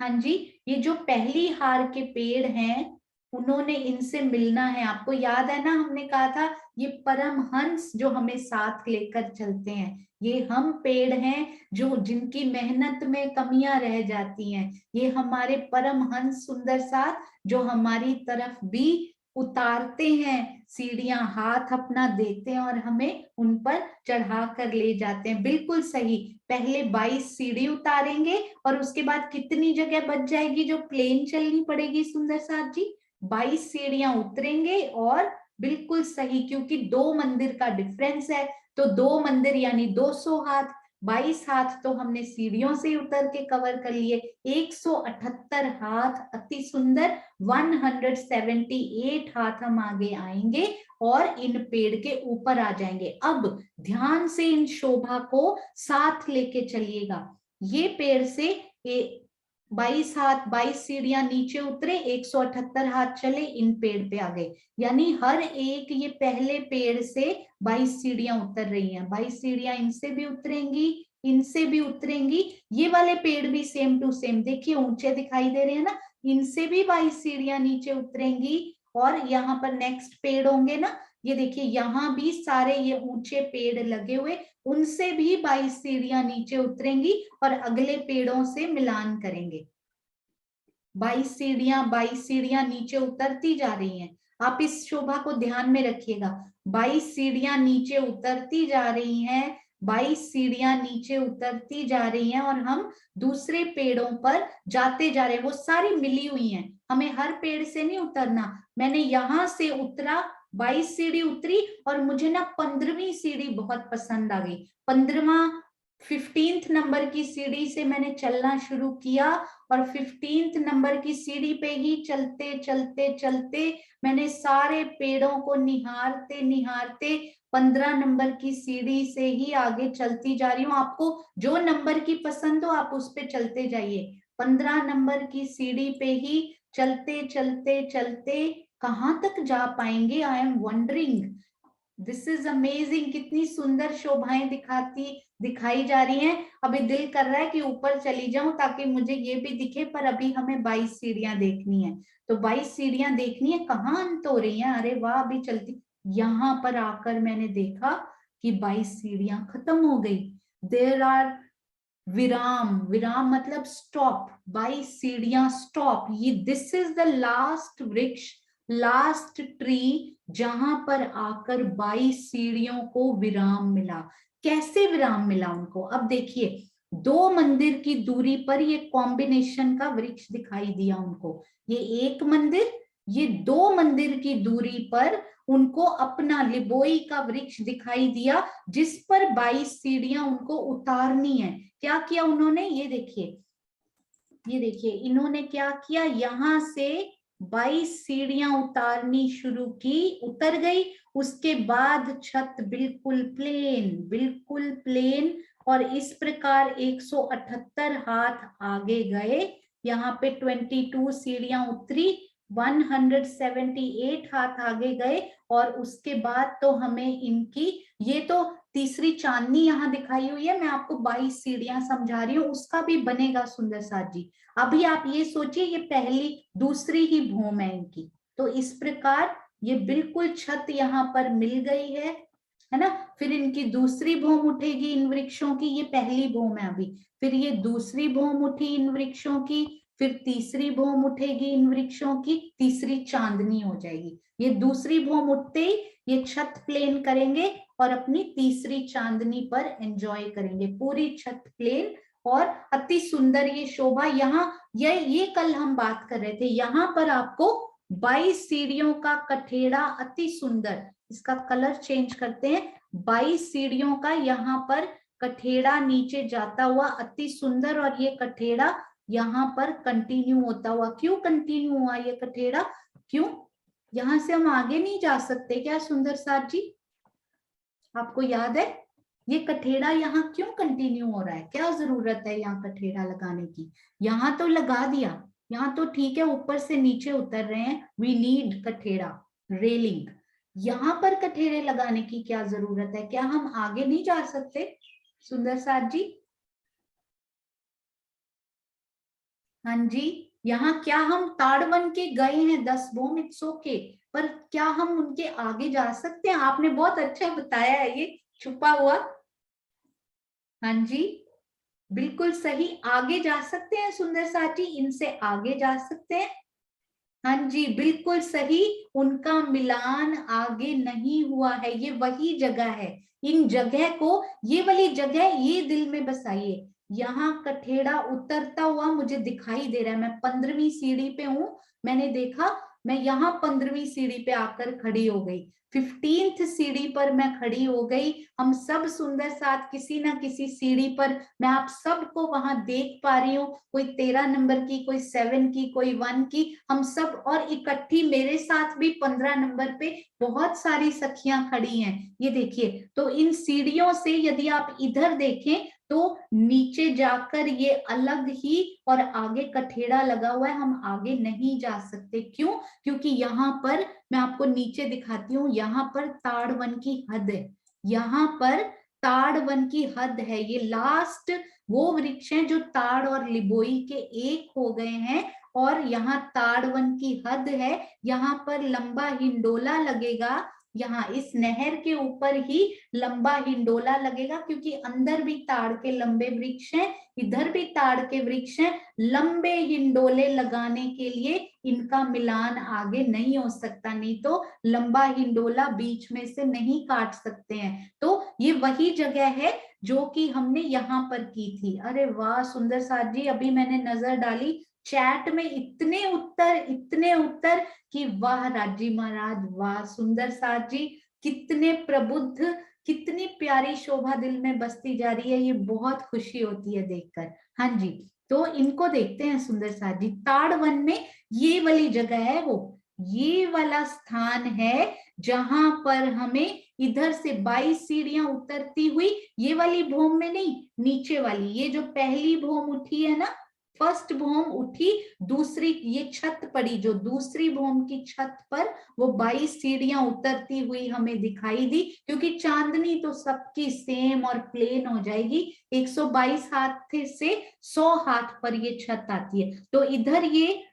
हाँ जी, ये जो पहली हार के पेड़ हैं, उन्होंने इनसे मिलना है। आपको याद है ना, हमने कहा था ये परमहंस जो हमें साथ लेकर चलते हैं, ये हम पेड़ हैं जो जिनकी मेहनत में कमियां रह जाती हैं, ये हमारे परमहंस सुंदर साथ जो हमारी तरफ भी उतारते हैं सीढ़ियां, हाथ अपना देते हैं और हमें उन पर चढ़ा कर ले जाते हैं। बिल्कुल सही, पहले 22 सीढ़ी उतारेंगे और उसके बाद कितनी जगह बच जाएगी जो प्लेन चलनी पड़ेगी सुंदर साथ जी? 22 सीढ़ियां उतरेंगे, और बिल्कुल सही, क्योंकि दो मंदिर का डिफरेंस है, तो दो मंदिर यानी 200 हाथ, 22 हाथ तो हमने सीढ़ियों से उतर के कवर कर लिए, 178 हाथ, अति सुंदर। 178 हाथ हम आगे आएंगे और इन पेड़ के ऊपर आ जाएंगे। अब ध्यान से इन शोभा को साथ लेके चलिएगा, ये पेड़ से 22 हाथ, 22 सीढ़ियां नीचे उतरे, 178 हाथ चले, इन पेड़ पे आ गए, यानी हर एक ये पहले पेड़ से 22 सीढ़ियां उतर रही हैं, 22 सीढ़ियां इनसे भी उतरेंगी, इनसे भी उतरेंगी, ये वाले पेड़ भी सेम टू सेम देखिए ऊंचे दिखाई दे रहे हैं ना, इनसे भी 22 सीढ़ियां नीचे उतरेंगी, और यहाँ पर नेक्स्ट पेड़ होंगे ना, ये देखिए यहाँ भी सारे ये ऊंचे पेड़ लगे हुए, उनसे भी 22 सीढ़ियां नीचे उतरेंगी और अगले पेड़ों से मिलान करेंगे। 22 सीढ़ियां नीचे उतरती जा रही हैं, आप इस शोभा को ध्यान में रखिएगा, 22 सीढ़ियां नीचे उतरती जा रही हैं, 22 सीढ़ियां नीचे उतरती जा रही हैं, और हम दूसरे पेड़ों पर जाते जा रहे हैं, वो सारी मिली हुई हैं, हमें हर पेड़ से नहीं उतरना। मैंने यहां से उतरा, 22 सीढ़ी उतरी, और मुझे ना 15वीं सीढ़ी बहुत पसंद आ गई, 15वां 15th नंबर की सीढ़ी से मैंने चलना शुरू किया, और 15th नंबर की सीढ़ी पे ही चलते चलते चलते मैंने सारे पेड़ों को निहारते निहारते 15 नंबर की सीढ़ी से ही आगे चलती जा रही हूँ। आपको जो नंबर की पसंद हो आप उस पे चलते जाइए, 15 नंबर की सीढ़ी पे ही चलते चलते चलते कहाँ तक जा पाएंगे? I am wondering, this is amazing, कितनी सुंदर शोभाएं दिखाई जा रही हैं। अभी दिल कर रहा है कि ऊपर चली जाऊं ताकि मुझे ये भी दिखे, पर अभी हमें 22 सीढ़ियां देखनी है, तो 22 सीढ़ियां देखनी है, कहाँ अंत हो रही हैं? अरे वाह, अभी चलती, यहाँ पर आकर मैंने देखा कि 22 सीढ़ियां खत्म हो गई, देयर आर विराम, विराम मतलब स्टॉप, 22 सीढ़ियां स्टॉप, ये दिस इज द लास्ट वृक्ष, लास्ट ट्री जहां पर आकर 22 सीढ़ियों को विराम मिला। कैसे विराम मिला उनको? अब देखिए 2 मंदिर की दूरी पर ये कॉम्बिनेशन का वृक्ष दिखाई दिया उनको, ये एक मंदिर, ये 2 मंदिर की दूरी पर उनको अपना लिबोई का वृक्ष दिखाई दिया, जिस पर 22 सीढ़ियां उनको उतारनी है। क्या किया उन्होंने? ये देखिए, ये देखिए इन्होंने क्या किया, यहां से 22 सीढ़ियां उतारनी शुरू की, उतर गई। उसके बाद छत बिल्कुल प्लेन, बिल्कुल प्लेन, और इस प्रकार 178 हाथ आगे गए। यहाँ पे 22 सीढ़ियां उतरी, 178 हाथ आगे गए, और उसके बाद तो हमें इनकी, ये तो तीसरी चांदनी यहाँ दिखाई हुई है, मैं आपको 22 सीढ़ियां समझा रही हूँ, उसका भी बनेगा सुंदर साथ जी। अभी आप ये सोचिए, ये पहली दूसरी ही भूम है इनकी, तो इस प्रकार ये बिल्कुल छत यहाँ पर मिल गई है ना। फिर इनकी दूसरी भूम उठेगी इन वृक्षों की, ये पहली भूम है अभी, फिर ये दूसरी भूम उठी इन वृक्षों की, फिर तीसरी भूम उठेगी इन वृक्षों की, तीसरी चांदनी हो जाएगी। ये दूसरी भूम उठते ही ये छत प्लेन करेंगे और अपनी तीसरी चांदनी पर एंजॉय करेंगे, पूरी छत प्लेन और अति सुंदर ये शोभा। यहाँ ये कल हम बात कर रहे थे, यहाँ पर आपको 22 सीढ़ियों का कठेड़ा अति सुंदर, इसका कलर चेंज करते हैं, 22 सीढ़ियों का यहाँ पर कठेड़ा नीचे जाता हुआ अति सुंदर, और ये कठेड़ा यहाँ पर कंटिन्यू होता हुआ। क्यों कंटिन्यू हुआ ये कठेड़ा? क्यों? यहाँ से हम आगे नहीं जा सकते क्या सुंदर साथ जी? आपको याद है ये कठेड़ा यहाँ क्यों कंटिन्यू हो रहा है? क्या जरूरत है यहाँ कठेड़ा लगाने की? यहाँ तो लगा दिया, यहाँ तो ठीक है, ऊपर से नीचे उतर रहे हैं, वी नीड कठेड़ा, रेलिंग। यहाँ पर कठेड़े लगाने की क्या जरूरत है? क्या हम आगे नहीं जा सकते सुंदर साथ जी? हाँ जी, यहाँ क्या हम ताड़वन के गए हैं 10 भूम, इट्स ओके, पर क्या हम उनके आगे जा सकते हैं? आपने बहुत अच्छा बताया है, ये छुपा हुआ। हाँ जी, बिल्कुल सही, आगे जा सकते हैं सुंदर साथी, इनसे आगे जा सकते हैं। हाँ जी, बिल्कुल सही, उनका मिलान आगे नहीं हुआ है, ये वही जगह है। इन जगह को, ये वाली जगह, ये दिल में बसाइए। यहाँ कठेड़ा उतरता हुआ मुझे दिखाई दे रहा है, मैं 15वीं सीढ़ी पे हूं, मैंने देखा, मैं यहाँ 15वीं सीढ़ी पे आकर खड़ी हो गई, 15th सीढ़ी पर मैं खड़ी हो गई। हम सब सुंदर साथ किसी ना किसी सीढ़ी पर, मैं आप सबको वहां देख पा रही हूँ, कोई 13 नंबर की, कोई 7 की, कोई 1 की, हम सब, और इकट्ठी मेरे साथ भी 15 नंबर पे बहुत सारी सखियां खड़ी हैं। ये देखिए, तो इन सीढ़ियों से यदि आप इधर देखें तो नीचे जाकर ये अलग ही, और आगे कठेड़ा लगा हुआ है, हम आगे नहीं जा सकते। क्यों? क्योंकि यहाँ पर, मैं आपको नीचे दिखाती हूँ, यहाँ पर ताड़वन की हद है, यहाँ पर ताड़वन की हद है, ये लास्ट वो वृक्ष हैं जो ताड़ और लिबोई के एक हो गए हैं, और यहाँ ताड़वन की हद है। यहाँ पर लंबा हिंडोला लगेगा, यहाँ इस नहर के ऊपर ही लंबा हिंडोला लगेगा, क्योंकि अंदर भी ताड़ के लंबे वृक्ष हैं, इधर भी ताड़ के वृक्ष हैं। लंबे हिंडोले लगाने के लिए इनका मिलान आगे नहीं हो सकता, नहीं तो लंबा हिंडोला बीच में से नहीं काट सकते हैं। तो ये वही जगह है जो कि हमने यहाँ पर की थी। अरे वाह सुंदर साथ जी, अभी मैंने नजर डाली चैट में, इतने उत्तर, इतने उत्तर कि वाह राजी महाराज, वाह सुंदर साथ जी, कितने प्रबुद्ध, कितनी प्यारी शोभा दिल में बसती जा रही है, ये बहुत खुशी होती है देखकर। हाँ जी, तो इनको देखते हैं सुंदर साथ जी, ताड़वन में ये वाली जगह है, वो ये वाला स्थान है जहां पर हमें इधर से 22 सीढ़ियां उतरती हुई, ये वाली भूम में नहीं, नीचे वाली, ये जो पहली भूम उठी है ना, फर्स्ट भौम उठी, दूसरी ये छत पड़ी, जो दूसरी भौम की छत पर वो 22 सीढ़ियां उतरती हुई हमें दिखाई दी, क्योंकि चांदनी तो सबकी सेम और प्लेन हो जाएगी। 122 हाथ से 100 हाथ पर ये छत आती है। तो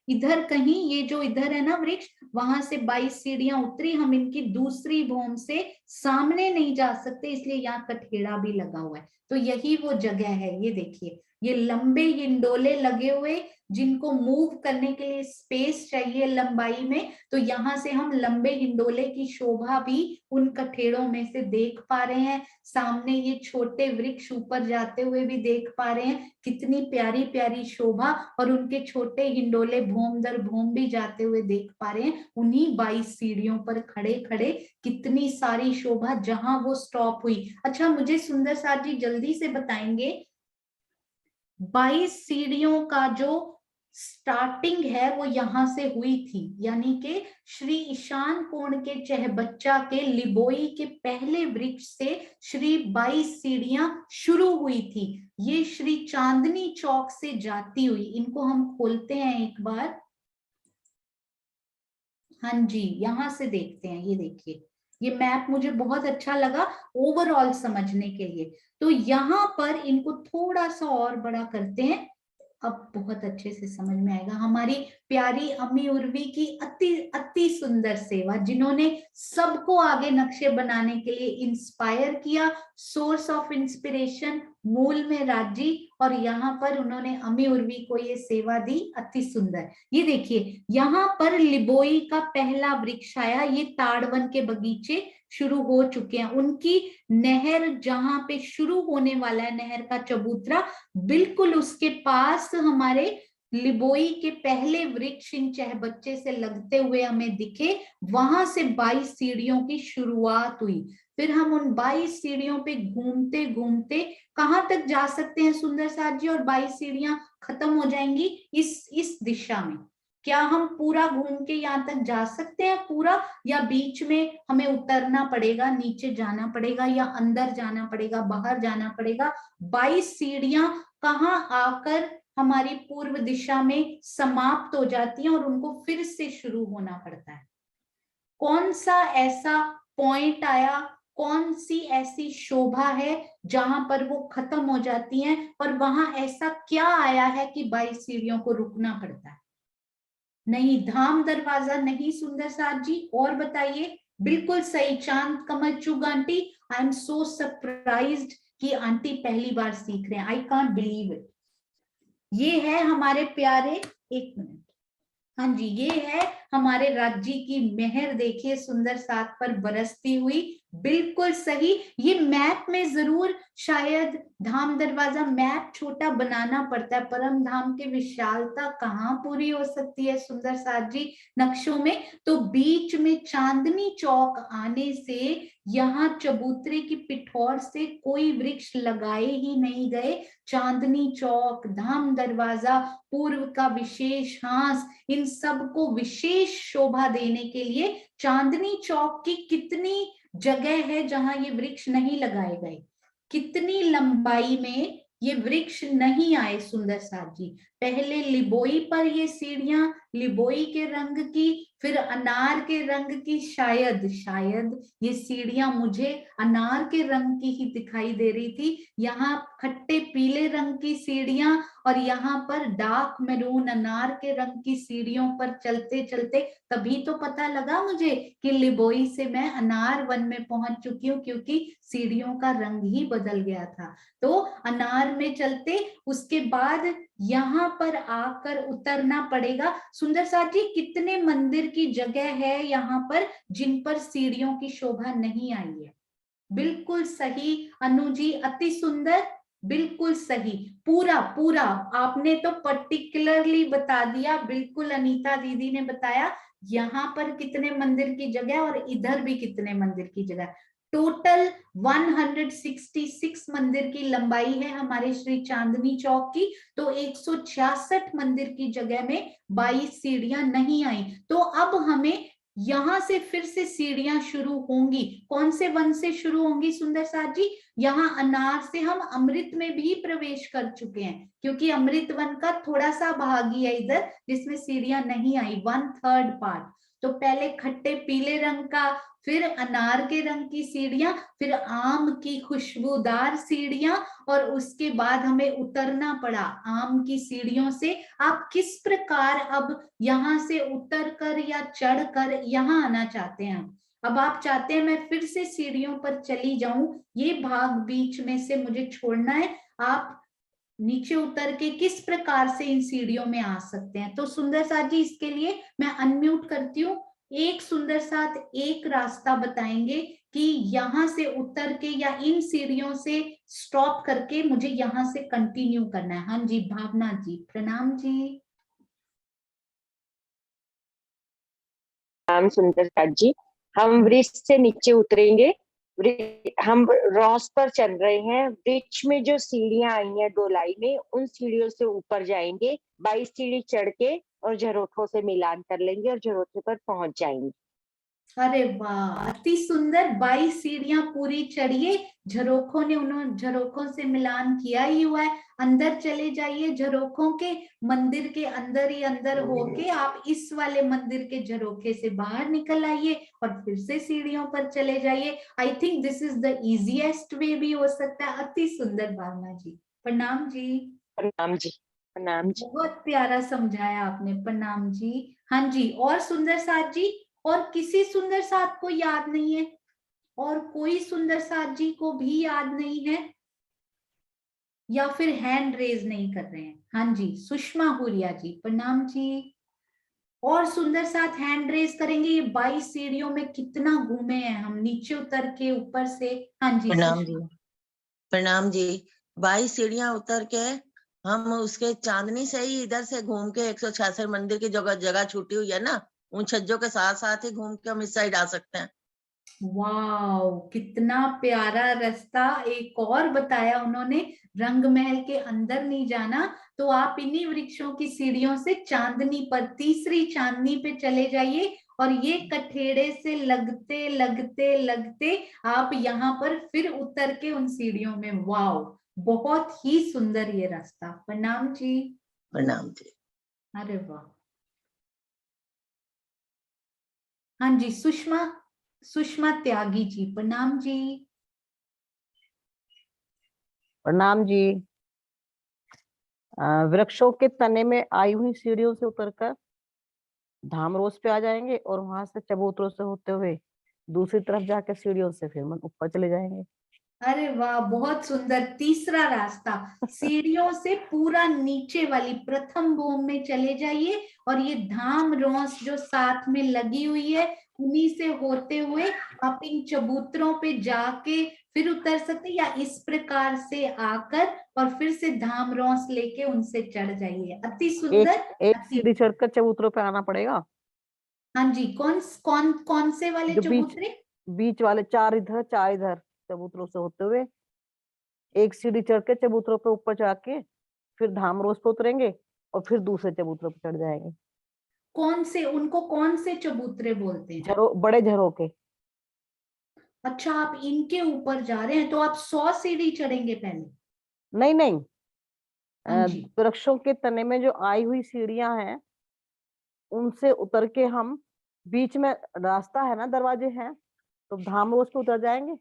इधर कहीं ये जो इधर है ना वृक्ष, वहां से 22 सीढ़ियां उतरी, हम इनकी दूसरी भौम से सामने नहीं जा सकते, इसलिए यहाँ कठेड़ा भी लगा हुआ है। तो यही वो जगह है, ये देखिए, ये लंबे हिंडोले लगे हुए, जिनको मूव करने के लिए स्पेस चाहिए लंबाई में। तो यहाँ से हम लंबे हिंडोले की शोभा भी उन कठेड़ों में से देख पा रहे हैं। सामने ये छोटे वृक्ष ऊपर जाते हुए भी देख पा रहे हैं, कितनी प्यारी प्यारी शोभा, और उनके छोटे हिंडोले भौम दर भौम भी जाते हुए देख पा रहे हैं। उन्हीं 22 सीढ़ियों पर खड़े खड़े कितनी सारी शोभा, जहां वो स्टॉप हुई। अच्छा, मुझे सुंदर साथ जी जल्दी से बताएंगे, 22 सीढ़ियों का जो स्टार्टिंग है वो यहां से हुई थी, यानी कि श्री ईशान कोण के चहबच्चा के लिबोई के पहले वृक्ष से श्री 22 सीढ़ियां शुरू हुई थी। ये श्री चांदनी चौक से जाती हुई, इनको हम खोलते हैं एक बार। हाँ जी, यहां से देखते हैं, ये देखिए, ये मैप मुझे बहुत अच्छा लगा ओवरऑल समझने के लिए। तो यहाँ पर इनको थोड़ा सा और बड़ा करते हैं, अब बहुत अच्छे से समझ में आएगा। हमारी प्यारी अम्मी उर्वी की अति अति सुंदर सेवा, जिन्होंने सबको आगे नक्शे बनाने के लिए इंस्पायर किया, सोर्स ऑफ इंस्पिरेशन मूल में राजी, और यहाँ पर उन्होंने अम्मी उर्वी को ये सेवा दी, अति सुंदर। ये देखिए, यहाँ पर लिबोई का पहला वृक्ष आया, ये ताड़वन के बगीचे शुरू हो चुके हैं। उनकी नहर जहां पे शुरू होने वाला है, नहर का चबूतरा, बिल्कुल उसके पास हमारे लिबोई के पहले वृक्ष इन चहबच्चे से लगते हुए हमें दिखे। वहां से 22 सीढ़ियों की शुरुआत हुई। फिर हम उन 22 सीढ़ियों पे घूमते घूमते कहां तक जा सकते हैं सुंदर साथ जी, और 22 सीढ़ियां खत्म हो जाएंगी इस दिशा में। क्या हम पूरा घूम के यहाँ तक जा सकते हैं पूरा, या बीच में हमें उतरना पड़ेगा, नीचे जाना पड़ेगा, या अंदर जाना पड़ेगा, बाहर जाना पड़ेगा? 22 सीढ़ियां कहाँ आकर हमारी पूर्व दिशा में समाप्त हो जाती हैं और उनको फिर से शुरू होना पड़ता है। कौन सा ऐसा पॉइंट आया, कौन सी ऐसी शोभा है जहां पर वो खत्म हो जाती हैं, और वहां ऐसा क्या आया है कि 22 सीढ़ियों को रुकना पड़ता है? नहीं, धाम दरवाजा नहीं सुंदर साथ जी, और बताइए। बिल्कुल सही, चांद कमल चुग aunty. I am so surprised कि आंटी पहली बार सीख रहे हैं, आई कांट बिलीव इट। ये है हमारे प्यारे, एक मिनट, हाँ जी, ये है हमारे राज्य की मेहर, देखिए सुंदर साथ पर बरसती हुई। बिल्कुल सही। ये मैप में जरूर शायद धाम दरवाजा मैप छोटा बनाना पड़ता है, परम धाम की विशालता कहाँ पूरी हो सकती है सुंदर साथ जी नक्शों में। तो बीच में चांदनी चौक आने से यहाँ चबूतरे की पिठौर से कोई वृक्ष लगाए ही नहीं गए। चांदनी चौक, धाम दरवाजा, पूर्व का विशेष हांस, इन सबको विशेष शोभा देने के लिए चांदनी चौक की कितनी जगह है जहां ये वृक्ष नहीं लगाए गए, कितनी लंबाई में ये वृक्ष नहीं आए सुंदर साथ जी। पहले लिबोई पर ये सीढ़ियां लिबोई के रंग की, फिर अनार के रंग की, शायद ये सीढ़ियां मुझे अनार के रंग की ही दिखाई दे रही थी। यहाँ खट्टे पीले रंग की सीढ़ियां, और यहाँ पर डार्क मैरून अनार के रंग की सीढ़ियों पर चलते चलते तभी तो पता लगा मुझे कि लिबोई से मैं अनार वन में पहुंच चुकी हूँ, क्योंकि सीढ़ियों का रंग ही बदल गया था। तो अनार में चलते उसके बाद यहाँ पर आकर उतरना पड़ेगा। सुंदर साथ जी, कितने मंदिर की जगह है यहाँ पर जिन पर सीढ़ियों की शोभा नहीं आई है? बिल्कुल सही अनु जी, अति सुंदर, बिल्कुल सही। पूरा पूरा आपने तो पर्टिकुलरली बता दिया, बिल्कुल अनीता दीदी ने बताया यहाँ पर कितने मंदिर की जगह और इधर भी कितने मंदिर की जगह। टोटल 166 मंदिर की लंबाई है हमारे श्री चांदनी चौक की। तो 166 मंदिर की जगह में 22 सीढ़ियां नहीं आई। तो अब हमें यहाँ से फिर से सीढ़ियां शुरू होंगी। कौन से वन से शुरू होंगी सुंदर साथ जी? यहाँ अनार से हम अमृत में भी प्रवेश कर चुके हैं, क्योंकि अमृत वन का थोड़ा सा भाग ही है इधर जिसमें सीढ़ियां नहीं आई, 1/3 पार्ट। तो पहले खट्टे पीले रंग का, फिर अनार के रंग की सीढ़ियां, फिर आम की खुशबूदार सीढ़ियां, और उसके बाद हमें उतरना पड़ा आम की सीढ़ियों से। आप किस प्रकार अब यहाँ से उतर कर या चढ़ कर यहाँ आना चाहते हैं? अब आप चाहते हैं मैं फिर से सीढ़ियों पर चली जाऊं, ये भाग बीच में से मुझे छोड़ना है, आप नीचे उतर के किस प्रकार से इन सीढ़ियों में आ सकते हैं? तो सुंदर साथ जी इसके लिए मैं अनम्यूट करती हूँ। एक सुंदर साथ एक रास्ता बताएंगे कि यहाँ से उतर के या इन सीढ़ियों से स्टॉप करके मुझे यहाँ से कंटिन्यू करना है। हाँ जी भावना जी, प्रणाम जी। नाम सुंदर साथ जी, हम वृक्ष से नीचे उतरेंगे। हम रॉस पर चल रहे हैं। वृक्ष में जो सीढ़ियां आई हैं गोलाई में, उन सीढ़ियों से ऊपर जाएंगे। 22 सीढ़ी चढ़ के और झरोखों से मिलान कर लेंगे और झरोखे पर पहुंच जाएंगे। अरे वाह, अति सुंदर। 22 सीढ़ियां पूरी चढ़िए, झरोखों ने उन्होंने झरोखों से मिलान किया ही हुआ है। अंदर चले जाइए, झरोखों के मंदिर के अंदर ही अंदर होके आप इस वाले मंदिर के झरोखे से बाहर निकल आइए और फिर से सीढ़ियों पर चले जाइए। I think this is the easiest way भी हो सकता है। अति सुंदर भावना जी, प्रणाम जी। प्रणाम जी। प्रणाम जी। बहुत प्यारा समझाया आपने, प्रणाम जी। हाँ जी, और सुंदर साथ जी, और किसी सुंदर साथ को याद नहीं है? और कोई सुंदर साथ जी को भी याद नहीं है, या फिर हैंड रेज नहीं कर रहे हैं? हाँ जी, सुषमा हुरिया जी, प्रणाम जी। और सुंदर साथ हैंड रेज करेंगे। ये 22 सीढ़ियों में कितना घूमे हैं हम, नीचे उतर के ऊपर से। हाँ जी प्रणाम जी। सुषमा। प्रणाम जी। 22 सीढ़ियां उतर के हम उसके चांदनी से ही इधर से घूम के 166 मंदिर की जगह जगह छूटी हुई है ना, उन छज्जों के साथ साथ ही घूम के हम इस साइड आ सकते हैं। वाओ, कितना प्यारा रास्ता। एक और बताया उन्होंने, रंग महल के अंदर नहीं जाना, तो आप इन्हीं वृक्षों की सीढ़ियों से चांदनी पर, तीसरी चांदनी पे चले जाइए, और ये कठेड़े से लगते लगते लगते आप यहाँ पर फिर उतर के उन सीढ़ियों में। वाओ, बहुत ही सुंदर ये रास्ता। प्रणाम जी। प्रणाम जी। अरे वाह। हाँ जी सुषमा, सुषमा त्यागी जी, प्रणाम जी। प्रणाम जी। वृक्षों के तने में आई हुई सीढ़ियों से उतरकर धामरोस पे आ जाएंगे और वहां से चबूतरों से होते हुए दूसरी तरफ जाकर सीढ़ियों से फिर मन ऊपर चले जाएंगे। अरे वाह, बहुत सुंदर। तीसरा रास्ता, सीढ़ियों से पूरा नीचे वाली प्रथम भूमि में चले जाइए, और ये धाम रोस जो साथ में लगी हुई है, उन्हीं से होते हुए आप इन चबूतरों पे जाके फिर उतर सकते, या इस प्रकार से आकर और फिर से धाम रोस लेके उनसे चढ़ जाइए। अति सुंदर। एक सीढ़ी चढ़कर चबूतरों पे आना पड़ेगा। हाँ जी, कौन कौन कौन से वाले जो चबूतरे? बीच वाले 4 इधर 4 इधर चबूतरों से होते हुए एक सीढ़ी चढ़ के चबूतरों पे ऊपर जाके फिर धामरोस पे उतरेंगे और फिर दूसरे चबूतरों पे चढ़ जाएंगे। कौन से, उनको कौन से चबूतरे बोलते हैं? बड़े झरोखे। अच्छा, आप इनके ऊपर जा रहे हैं, तो आप 100 सीढ़ी चढ़ेंगे पहले? नहीं नहीं, हाँ जी। वृक्षों के तने में जो आई हुई सीढ़ियां हैं उनसे उतर के हम, बीच में रास्ता है ना, दरवाजे हैं, तो धामरोस पे उतर जाएंगे।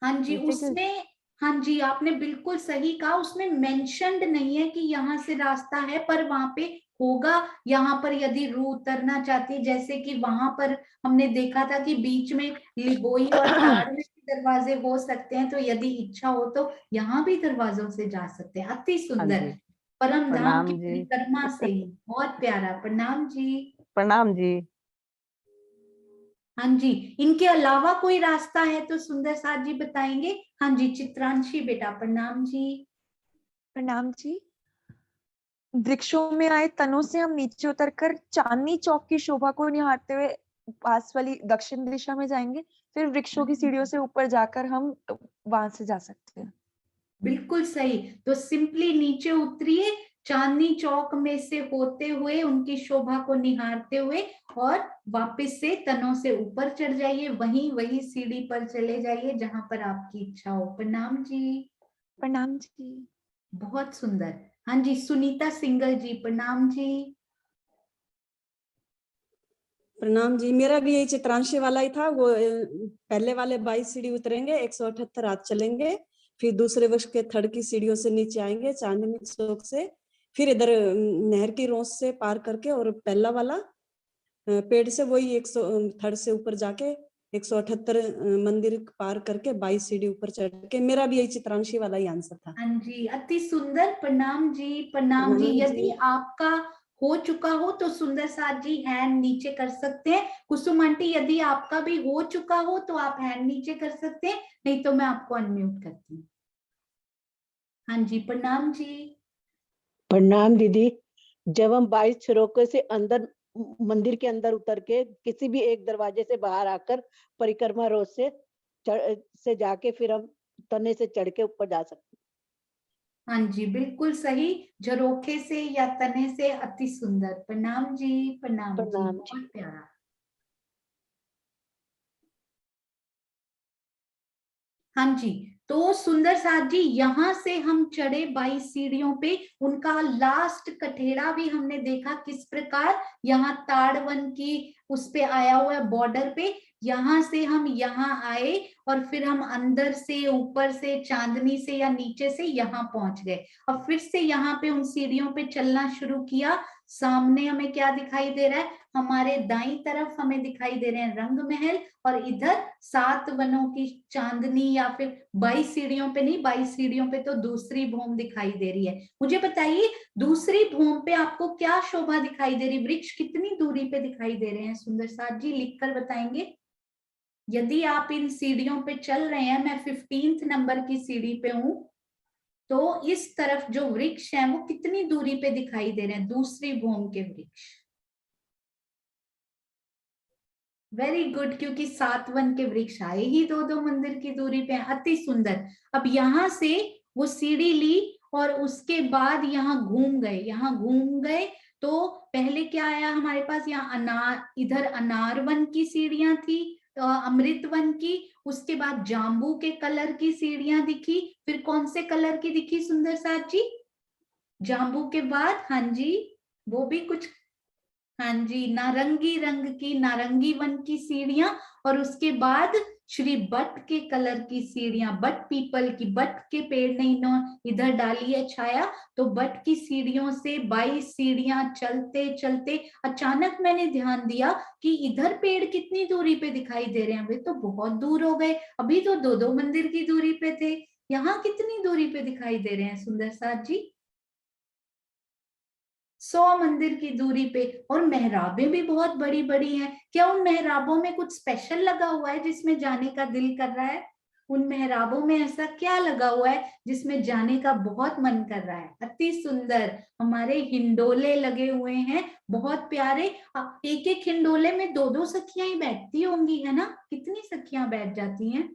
हाँ जी, नीचे की उसमें, हाँ जी आपने बिल्कुल सही कहा, उसमें मेंशन्ड नहीं है कि यहाँ से रास्ता है, पर वहां पे होगा। यहाँ पर यदि रू उतरना चाहती है, जैसे कि वहां पर हमने देखा था कि बीच में लिबोई और ताड़ में भी दरवाजे हो सकते हैं, तो यदि इच्छा हो तो यहाँ भी दरवाजों से जा सकते हैं। अति हाँ सुंदर। जी। परम धाम की प्रणाम जी। परिक्रमा से ही, बहुत प्यारा। प्रणाम जी। प्रणाम जी। हाँ जी, इनके अलावा कोई रास्ता है तो सुंदर साथ जी बताएंगे? हाँ जी चित्रांशी बेटा, प्रणाम जी। प्रणाम जी। वृक्षों में आए तनों से हम नीचे उतरकर चांदनी चौक की शोभा को निहारते हुए पास वाली दक्षिण दिशा में जाएंगे। फिर वृक्षों की सीढ़ियों से ऊपर जाकर हम वहां से जा सकते हैं। बिल्कुल सही। तो सिंपली नीचे उतरिए, चांदनी चौक में से होते हुए उनकी शोभा को निहारते हुए और वापस से तनों से ऊपर चढ़ जाइए, वहीं वही सीढ़ी पर चले जाइए जहां पर आपकी इच्छा हो। प्रणाम जी। प्रणाम जी। बहुत सुंदर। हाँ जी, सुनीता सिंगल जी, प्रणाम जी। प्रणाम जी। मेरा भी यही चित्रांशी वाला ही था। वो पहले वाले 22 सीढ़ी उतरेंगे, 178 हाथ चलेंगे, फिर दूसरे वर्ष के थर्ड की सीढ़ियों से नीचे आएंगे चांदनी चौक से, फिर इधर नहर की रोस से पार करके और पहला वाला पेड़ से वही 100 थर्ड से ऊपर जाके 178 मंदिर पार करके 22 सीढ़ी ऊपर चढ़ के। मेरा भी यही चित्रांशी वाला ही आंसर था। हाँ जी, अति सुंदर। प्रणाम जी, प्रणाम जी। यदि आपका हो चुका हो तो सुंदर साथ जी हैंड नीचे कर सकते हैं। कुसुम आंटी, यदि आपका भी हो चुका हो तो आप हैंड नीचे कर सकते हैं, नहीं तो मैं आपको अनम्यूट करती हूँ। हाँ जी, प्रणाम जी। प्रणाम दीदी। जब हम 22 छिरोके से अंदर मंदिर के अंदर उतर के किसी भी एक दरवाजे से बाहर आकर परिक्रमा रोड से जाके फिर हम तने से चढ़ के ऊपर जा सकते हैं। हाँ जी, बिल्कुल सही। झरोखे से या तने से, अति सुंदर। प्रणाम जी, प्रणाम जी, प्रणाम जी। बहुत प्यारा। हाँ जी, तो सुंदर साथ जी, यहाँ से हम चढ़े 22 सीढ़ियों पे। उनका लास्ट कठेड़ा भी हमने देखा किस प्रकार यहाँ ताड़वन की उस पे आया हुआ है बॉर्डर पे। यहाँ से हम यहाँ आए और फिर हम अंदर से, ऊपर से, चांदनी से या नीचे से यहाँ पहुंच गए। अब फिर से यहाँ पे उन सीढ़ियों पे चलना शुरू किया। सामने हमें क्या दिखाई दे रहा है? हमारे दाईं तरफ हमें दिखाई दे रहे हैं रंग महल, और इधर 7 वनों की चांदनी, या फिर 22 सीढ़ियों पे नहीं, 22 सीढ़ियों पे तो दूसरी भूमि दिखाई दे रही है। मुझे बताइए, दूसरी भूमि पे आपको क्या शोभा दिखाई दे रही? वृक्ष कितनी दूरी पे दिखाई दे रहे हैं? सुंदर साथ जी लिखकर बताएंगे। यदि आप इन सीढ़ियों पे चल रहे हैं, मैं 15th नंबर की सीढ़ी पे हूं, तो इस तरफ जो वृक्ष हैं वो कितनी दूरी पे दिखाई दे रहे हैं? दूसरी भूमि के वृक्ष। वेरी गुड, क्योंकि 7 वन के वृक्ष आए ही 2-2 मंदिर की दूरी पे। अति सुंदर। अब यहाँ से वो सीढ़ी ली और उसके बाद यहाँ घूम गए। यहाँ घूम गए तो पहले क्या आया हमारे पास? यहाँ इधर अनार वन की सीढ़ियां थी, अमृत वन की, उसके बाद जाम्बू के कलर की सीढ़ियां दिखी, फिर कौन से कलर की दिखी सुंदर साथ जी? जाम्बू के बाद, हाँ जी, वो भी कुछ, हाँ जी, नारंगी रंग की, नारंगी वन की सीढ़ियां, और उसके बाद श्री बट के कलर की सीढ़ियां, बट पीपल की, बट के पेड़ नहीं नो इधर डाली है छाया, तो बट की सीढ़ियों से 22 सीढ़ियां चलते चलते अचानक मैंने ध्यान दिया कि इधर पेड़ कितनी दूरी पे दिखाई दे रहे हैं? वे तो बहुत दूर हो गए, अभी तो 2-2 मंदिर की दूरी पे थे। यहाँ कितनी दूरी पे दिखाई दे रहे हैं सुंदर साथ जी? 100 मंदिर की दूरी पे। और मेहराबें भी बहुत बड़ी बड़ी हैं। क्या उन मेहराबों में कुछ स्पेशल लगा हुआ है जिसमें जाने का दिल कर रहा है? उन मेहराबों में ऐसा क्या लगा हुआ है जिसमें जाने का बहुत मन कर रहा है? अति सुंदर। हमारे हिंडोले लगे हुए हैं, बहुत प्यारे। एक एक हिंडोले में 2-2 सखियां ही बैठती होंगी, है ना? कितनी सखियां बैठ जाती हैं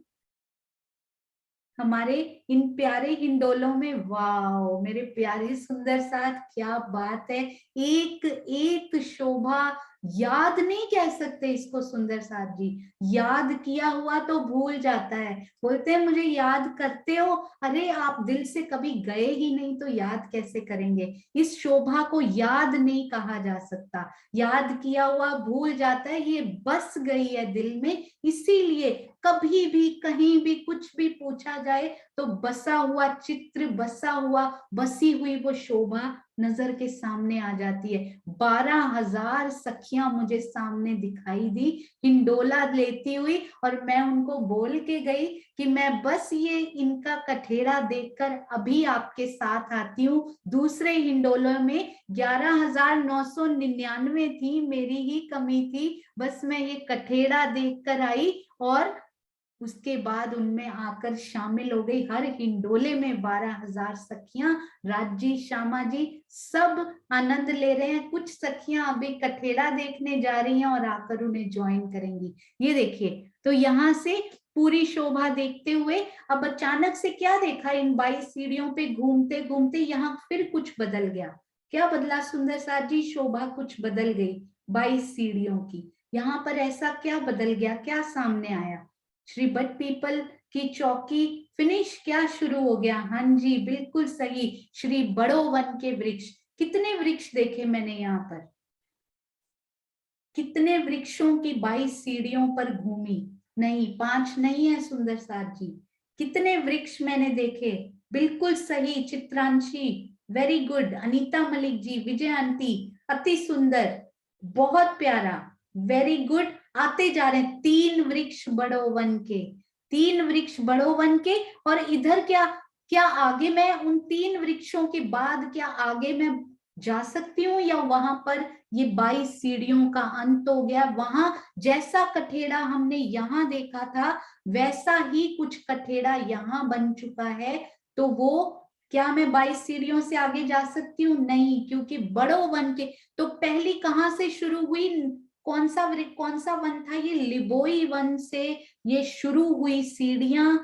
हमारे इन प्यारे हिंडोलों में? वाओ मेरे प्यारे सुंदर साथ, क्या बात है। एक एक शोभा, याद नहीं कह सकते इसको सुंदर साथ जी। याद किया हुआ तो भूल जाता है, बोलते हैं मुझे याद करते हो। अरे आप दिल से कभी गए ही नहीं तो याद कैसे करेंगे? इस शोभा को याद नहीं कहा जा सकता। याद किया हुआ भूल जाता है, ये बस गई है दिल में। इसीलिए कभी भी कहीं भी कुछ भी पूछा जाए तो बसा हुआ चित्र, बसा हुआ, बसी हुई वो शोभा नजर के सामने आ जाती है। 12,000 सखियां मुझे सामने दिखाई दी हिंडोला लेती हुई, और मैं उनको बोल के गई कि मैं बस ये इनका कठेड़ा देखकर अभी आपके साथ आती हूँ। दूसरे हिंडोलों में 11,999 थी, मेरी ही कमी थी। बस मैं ये कठेड़ा देखकर आई और उसके बाद उनमें आकर शामिल हो गई। हर हिंडोले में 12,000 सखियां, राजी, श्यामा जी सब आनंद ले रहे हैं। कुछ सखियां अभी कठेड़ा देखने जा रही हैं और आकर उन्हें ज्वाइन करेंगी। ये देखिए, तो यहाँ से पूरी शोभा देखते हुए अब अचानक से क्या देखा? इन 22 सीढ़ियों पे घूमते घूमते यहाँ फिर कुछ बदल गया। क्या बदला सुंदर साथ जी? शोभा कुछ बदल गई 22 सीढ़ियों की। यहाँ पर ऐसा क्या बदल गया, क्या सामने आया? श्री बट पीपल की चौकी फिनिश, क्या शुरू हो गया? हाँ जी बिल्कुल सही, श्री बड़ो वन के वृक्ष। कितने वृक्ष देखे मैंने यहाँ पर? कितने वृक्षों की 22 सीढ़ियों पर घूमी? नहीं, 5 नहीं है सुंदर साथ जी। कितने वृक्ष मैंने देखे? बिल्कुल सही चित्रांशी, वेरी गुड। अनीता मलिक जी, विजय आंटी, अति सुंदर, बहुत प्यारा, वेरी गुड। आते जा रहे हैं 3 वृक्ष बड़ो वन के, 3 वृक्ष बड़ो वन के। और इधर क्या क्या आगे मैं उन 3 वृक्षों के बाद क्या आगे मैं जा सकती हूँ, या वहां पर ये 22 सीढ़ियों का अंत हो गया? वहां जैसा कठेड़ा हमने यहाँ देखा था वैसा ही कुछ कठेड़ा यहाँ बन चुका है। तो वो क्या मैं 22 सीढ़ियों से आगे जा सकती हूँ? नहीं, क्योंकि बड़ो वन के तो पहली कहाँ से शुरू हुई? कौन सा वन था ये? लिबोई वन से ये शुरू हुई सीढ़ियां।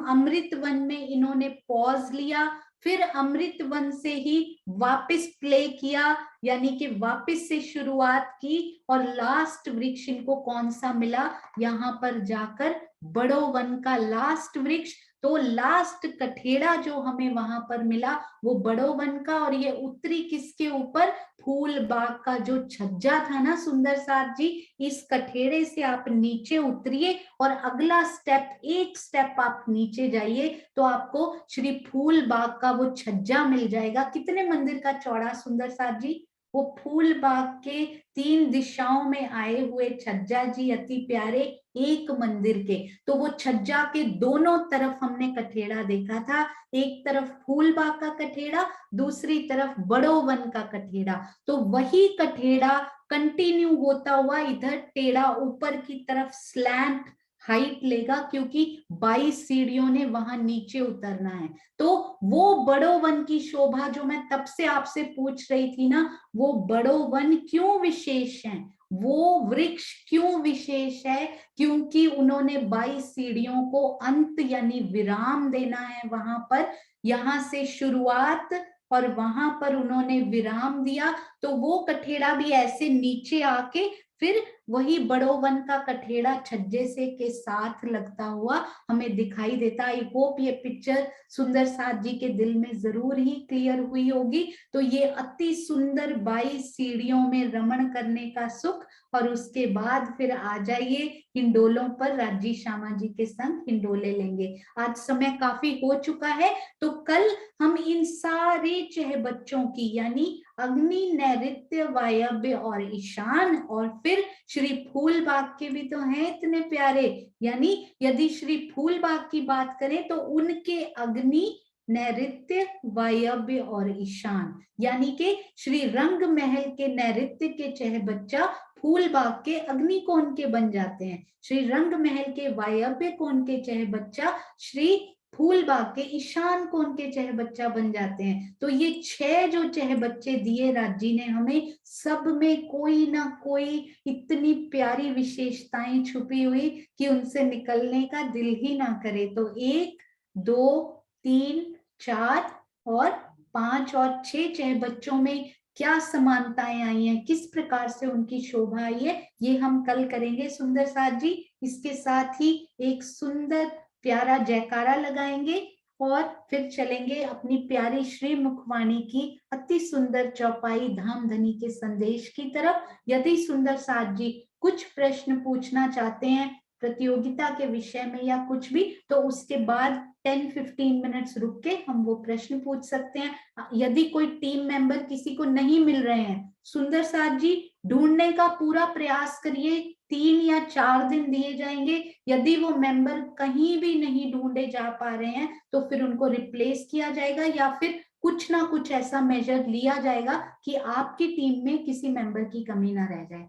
अमृत वन में इन्होंने पॉज लिया, फिर अमृत वन से ही वापस प्ले किया, यानी कि वापस से शुरुआत की। और लास्ट वृक्ष इनको कौन सा मिला? यहाँ पर जाकर बड़ो वन का लास्ट वृक्ष। तो लास्ट कठेड़ा जो हमें वहां पर मिला वो बड़ो वन का। और ये उत्तरी किसके ऊपर? फूल बाग का जो छज्जा था ना सुंदर साथ जी, इस कठेड़े से आप नीचे उतरिए और अगला स्टेप, एक स्टेप आप नीचे जाइए तो आपको श्री फूल बाग का वो छज्जा मिल जाएगा। कितने मंदिर का चौड़ा सुंदर साथ जी? वो फूल बाग के 3 दिशाओं में आए हुए छज्जा जी, अति प्यारे, एक मंदिर के। तो वो छज्जा के दोनों तरफ हमने कठेड़ा देखा था, एक तरफ फूल बाग का कठेड़ा, दूसरी तरफ बड़ो वन का कठेड़ा। तो वही कठेड़ा कंटिन्यू होता हुआ इधर टेढ़ा ऊपर की तरफ स्लैंट हाइट लेगा, क्योंकि 22 सीढ़ियों ने वहां नीचे उतरना है। तो वो बड़ो वन की शोभा जो मैं तब से आपसे पूछ रही थी ना, वो बड़ो वन क्यों विशेष है, वो वृक्ष क्यों विशेष है? क्योंकि उन्होंने 22 सीढ़ियों को अंत यानी विराम देना है वहां पर। यहाँ से शुरुआत और वहां पर उन्होंने विराम दिया। तो वो कठेड़ा भी ऐसे नीचे आके फिर वही बड़ो वन का कठेड़ा छज्जे से के साथ लगता हुआ हमें दिखाई देता। आई होप ये पिक्चर सुंदर साथ जी के दिल में जरूर ही क्लियर हुई होगी। तो ये अति सुंदर 22 सीढ़ियों में रमण करने का सुख, और उसके बाद फिर आ जाइए हिंडोलों पर, राजी श्यामा जी के संग हिंडोले लेंगे। आज समय काफी हो चुका है, तो कल हम इन सारे चह बच्चों की यानी अग्नि, नैऋत्य, वायव्य और ईशान, और फिर श्री फूल बाग के भी तो हैं इतने प्यारे, यानी यदि श्री फूल बाग की बात करें तो उनके अग्नि, नैऋत्य, वायव्य और ईशान, यानी कि श्री रंग महल के नैऋत्य के चह बच्चा फूल बाग के अग्नि कोण के बन जाते हैं, श्री रंग महल के वायव्य कोण के चह बच्चा श्री फूल बाग के ईशान कोण के चह बच्चा बन जाते हैं। तो ये 6 जो चह बच्चे दिए राजी ने हमें, सब में कोई ना कोई इतनी प्यारी विशेषताएं छुपी हुई कि उनसे निकलने का दिल ही ना करे। तो 1, 2, 3, 4 और 5 और 6 चह बच्चों में क्या समानताएं आई हैं, किस प्रकार से उनकी शोभा आई है, ये हम कल करेंगे सुंदर साथ जी। इसके साथ ही एक सुंदर प्यारा जयकारा लगाएंगे और फिर चलेंगे अपनी प्यारी श्री मुखवाणी की अति सुंदर चौपाई धाम धनी के संदेश की तरफ। यदि सुंदर साथ जी कुछ प्रश्न पूछना चाहते हैं प्रतियोगिता के विषय में या कुछ भी, तो उसके बाद 10-15 मिनट्स रुक के हम वो प्रश्न पूछ सकते हैं। यदि कोई टीम मेंबर किसी को नहीं मिल रहे हैं, सुंदर साथ जी ढूंढने का पूरा प्रयास करिए, 3 या 4 दिन दिए जाएंगे। यदि वो मेंबर कहीं भी नहीं ढूंढे जा पा रहे हैं तो फिर उनको रिप्लेस किया जाएगा, या फिर कुछ ना कुछ ऐसा मेजर लिया जाएगा कि आपकी टीम में किसी मेंबर की कमी ना रह जाए।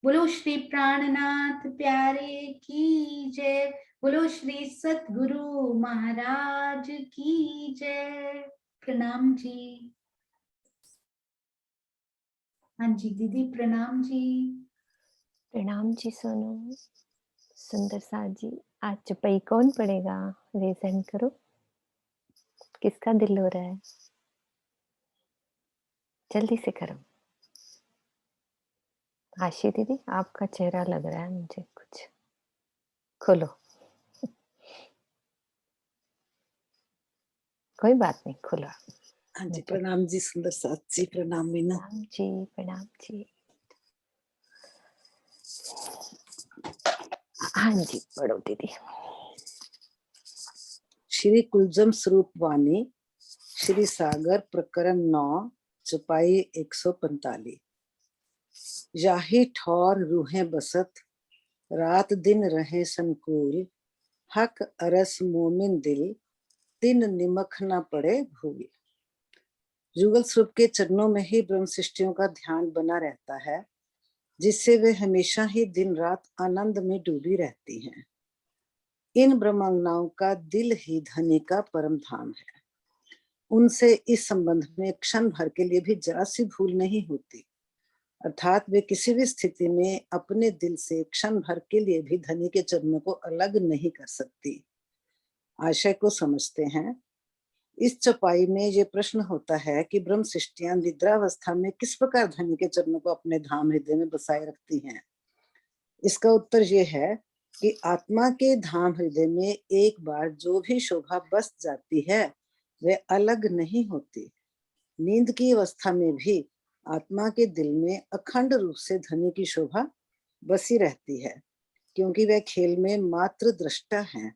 बोलो श्री प्राणनाथ प्यारे की जय, बोलो श्री सतगुरु महाराज की जय। प्रणाम जी। हाँ जी दीदी प्रणाम जी। प्रणाम जी सोनू। सुंदर साथ जी, आज चौपाई कौन पढ़ेगा? रेज हैंड करो, किसका दिल हो रहा है? जल्दी से करो। आशी दीदी, आपका चेहरा लग रहा है मुझे कुछ। खोलो। कोई बात नहीं, खोलो। हाँ जी, मुझे प्रणाम जी सुंदर साथ जी, प्रणाम मीना। प्रणाम जी, प्रणाम जी। हाँ जी, पढ़ो दीदी। श्री कुलजम स्वरूप वाणी, श्री सागर प्रकरण 9, चौपाई 145। याही ठौर रूहें बसत, रात दिन रहे संकुल, हक अरस मोमिन दिल, तिन निमख न पड़े भूल। युगल स्वरूप के चरणों में ही ब्रह्म सृष्टियों का ध्यान बना रहता है, जिससे वे हमेशा ही दिन रात आनंद में डूबी रहती हैं। इन ब्रह्मांगनाओं का दिल ही धनी का परम धाम है। उनसे इस संबंध में क्षण भर के लिए भी जरा सी भूल नहीं होती, अर्थात वे किसी भी स्थिति में अपने दिल से क्षण भर के लिए भी धनी के चरणों को अलग नहीं कर सकती। आशय को समझते हैं। इस चौपाई में ये प्रश्न होता है कि ब्रह्म सृष्टियां निद्रावस्था में किस प्रकार धनी के चरणों को अपने धाम हृदय में बसाए रखती हैं। इसका उत्तर ये है कि आत्मा के धाम हृदय में एक बार जो भी शोभा बस जाती है वे अलग नहीं होती। नींद की अवस्था में भी आत्मा के दिल में अखंड रूप से धनी की शोभा बसी रहती है, क्योंकि वह खेल में मात्र दृष्टा है।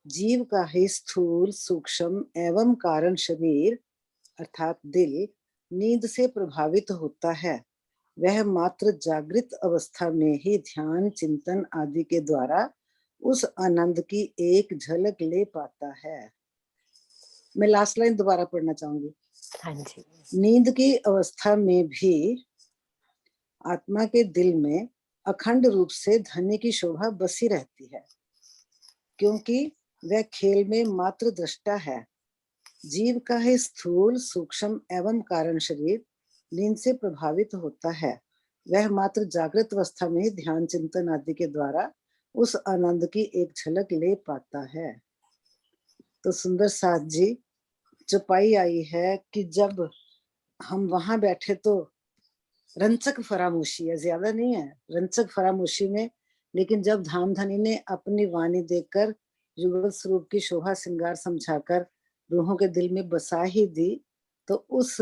जीव का ही स्थूल सूक्ष्म एवं कारण शरीर अर्थात दिल नींद से प्रभावित होता है। वह मात्र जागृत अवस्था में ही ध्यान चिंतन आदि के द्वारा उस आनंद की एक झलक ले पाता है। मैं लास्ट लाइन दोबारा पढ़ना चाहूंगी। हाँ जी। नींद की अवस्था में भी आत्मा के दिल में अखंड रूप से धनी की शोभा बसी रहती है, क्योंकि वह खेल में मात्र दृष्टा है। जीव का ही स्थूल सूक्ष्म एवं कारण शरीर नींद से प्रभावित होता है। वह मात्र जागृत अवस्था में ध्यान चिंतन आदि के द्वारा उस आनंद की एक झलक ले पाता है। तो सुंदर साथ जी चौपाई आई है कि जब हम वहां बैठे तो रंचक फरामोशी है, ज्यादा नहीं है, रंचक फरामोशी में, लेकिन जब धाम धनी ने अपनी वाणी देकर युगल स्वरूप की शोभा श्रृंगार समझाकर रूहों के दिल में बसा ही दी, तो उस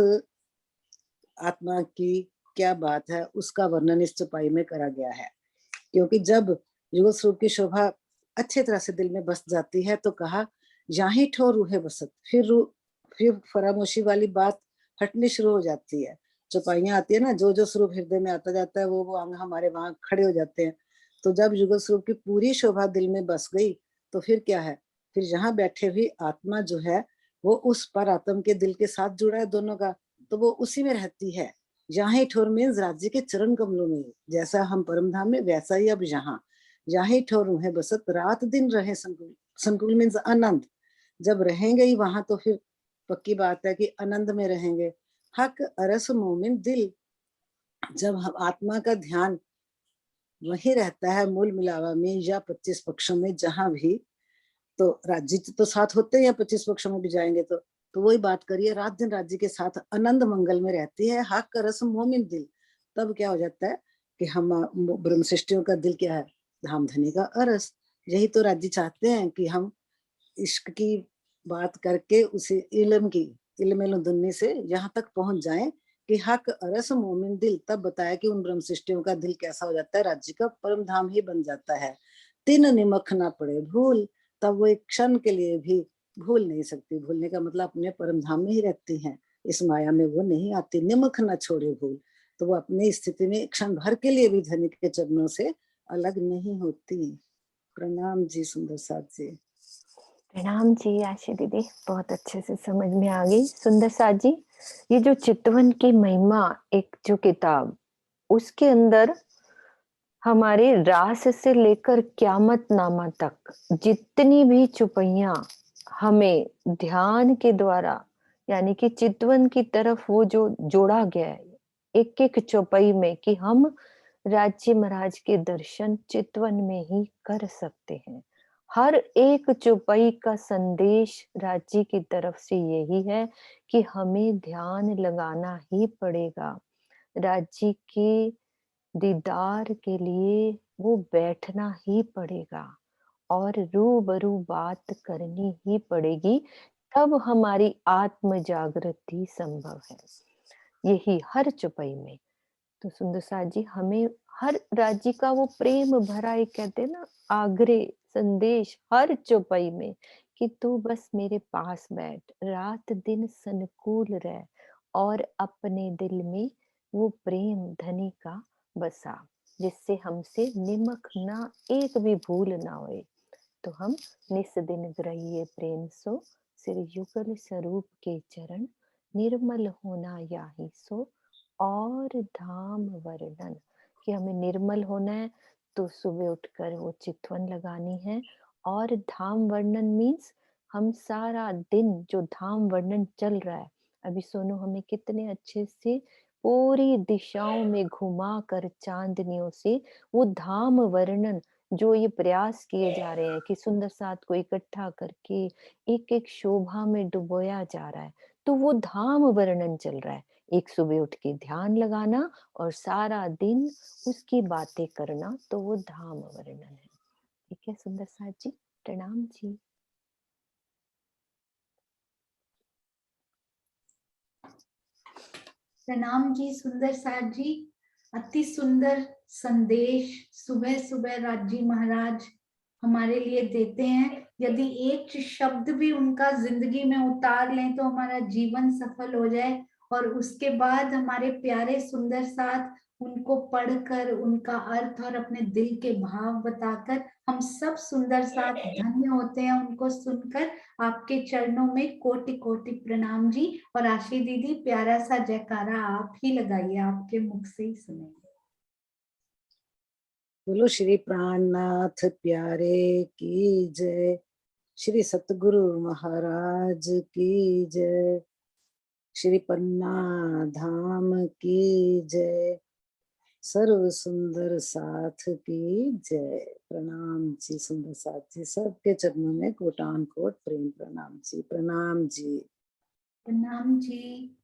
आत्मा की क्या बात है, उसका वर्णन इस चौपाई में करा गया है। क्योंकि जब युगल स्वरूप की शोभा अच्छे तरह से दिल में बस जाती है तो कहा यहाँ ठोर रूहें बसत, फिर फरामोशी वाली बात हटनी शुरू हो जाती है। चौपाइयां आती है ना, जो जो स्वरूप हृदय में आता जाता है वो अंग हमारे वहां खड़े हो जाते हैं। तो जब युगल स्वरूप की पूरी शोभा दिल में बस गई तो फिर क्या है, फिर यहाँ बैठे हुई आत्मा जो है वो उस पर आत्म के दिल के साथ जुड़ा है दोनों का, तो वो उसी में रहती है। यहाँ ठोर मीन्स राज्य के चरण कमलों में, जैसा हम परम धाम में वैसा ही अब यहाँ ठोर रूहें बसत, रात दिन रहे संकुल। संकुल मीन्स आनंद, जब रहेंगे ही वहां तो फिर पक्की बात है कि आनंद में रहेंगे। हक अरस मोमिन दिल, जब हम आत्मा का ध्यान वही रहता है मूल मिलावा में या 25 पक्षों में जहां भी, तो राज्य तो साथ होते हैं या 25 पक्षों में भी जाएंगे तो वही बात करिए, रात दिन राज्य के साथ आनंद मंगल में रहती है। हक का रस मोमिन दिल, तब क्या हो जाता है कि हम ब्रह्म सृष्टियों का दिल क्या है, धाम धनी का अरस। यही तो राज्य चाहते हैं कि हम इश्क की बात करके उसे इल्म दुन्नी से यहाँ तक पहुंच जाएं कि हक अरस मोमिन दिल, तब बताया कि उन ब्रह्म सृष्टियों का दिल कैसा हो जाता है, राज्य का परम धाम ही बन जाता है। तीन निमख ना पड़े भूल, तब वो एक क्षण के लिए भी भूल नहीं सकती। भूलने का मतलब अपने परम धाम में ही रहती हैं, इस माया में वो नहीं आती। निमख ना छोड़े भूल, तो वो अपनी स्थिति में क्षण भर के लिए भी धनी के चरणों से अलग नहीं होती। प्रणाम जी सुंदर साथ जी। प्रणाम जी आशी दीदी, बहुत अच्छे से समझ में आ गई। सुंदर साथ जी, ये जो चितवन की महिमा एक जो किताब, उसके अंदर हमारे रास से लेकर क्यामत नामा तक जितनी भी चुपैया हमें ध्यान के द्वारा यानी कि चितवन की तरफ वो जो जोड़ा गया है एक एक चौपाई में, कि हम राज्य महाराज के दर्शन चितवन में ही कर सकते हैं। हर एक चौपाई का संदेश राज्य की तरफ से यही है कि हमें ध्यान लगाना ही पड़ेगा। राज्य के दीदार के लिए वो बैठना ही पड़ेगा और रूबरू बात करनी ही पड़ेगी, तब हमारी आत्म जागृति संभव है। यही हर चौपाई में। तो सुंदर साथ जी, हमें हर राज्य का वो प्रेम भरा एक कहते हैं ना आग्रह संदेश हर चौपाई में कि तू बस मेरे पास बैठ, रात दिन सनकूल रह और अपने दिल में वो प्रेम धनी का बसा, जिससे हमसे निमक ना एक भी भूल ना होए। तो हम निस दिन ग्रहिए प्रेम सो, सिर युगल स्वरूप के चरण, निर्मल होना याही सो और धाम वर्णन। कि हमें निर्मल होना है तो सुबह उठकर वो चितवन लगानी है। और धाम वर्णन मीन्स हम सारा दिन जो धाम वर्णन चल रहा है, अभी सोनू हमें कितने अच्छे से पूरी दिशाओं में घुमा कर चांदनियों से वो धाम वर्णन जो ये प्रयास किए जा रहे हैं कि सुंदर साथ को इकट्ठा करके एक एक शोभा में डुबोया जा रहा है, तो वो धाम वर्णन चल रहा है। एक सुबह उठ के ध्यान लगाना और सारा दिन उसकी बातें करना, तो वो धाम वर्णन है। ठीक है सुंदर साथ जी, प्रणाम जी। प्रणाम जी सुंदर साथ जी। अति सुंदर संदेश सुबह सुबह राजी महाराज हमारे लिए देते हैं। यदि एक शब्द भी उनका जिंदगी में उतार लें तो हमारा जीवन सफल हो जाए। और उसके बाद हमारे प्यारे सुंदर साथ उनको पढ़कर उनका अर्थ और अपने दिल के भाव बताकर हम सब सुंदर साथ धन्य होते हैं उनको सुनकर। आपके चरणों में कोटि कोटि प्रणाम जी। और आशी दीदी प्यारा सा जयकारा आप ही लगाइए, आपके मुख से ही सुनेंगे। बोलो श्री प्राणनाथ प्यारे की जय, श्री सतगुरु महाराज की जय, श्री पन्ना धाम की जय, सर्व सुंदर साथ की जय। प्रणाम जी सुंदर साथ जी, सबके चरणों में कोटान कोट प्रेम प्रणाम जी। प्रणाम जी। प्रणाम जी।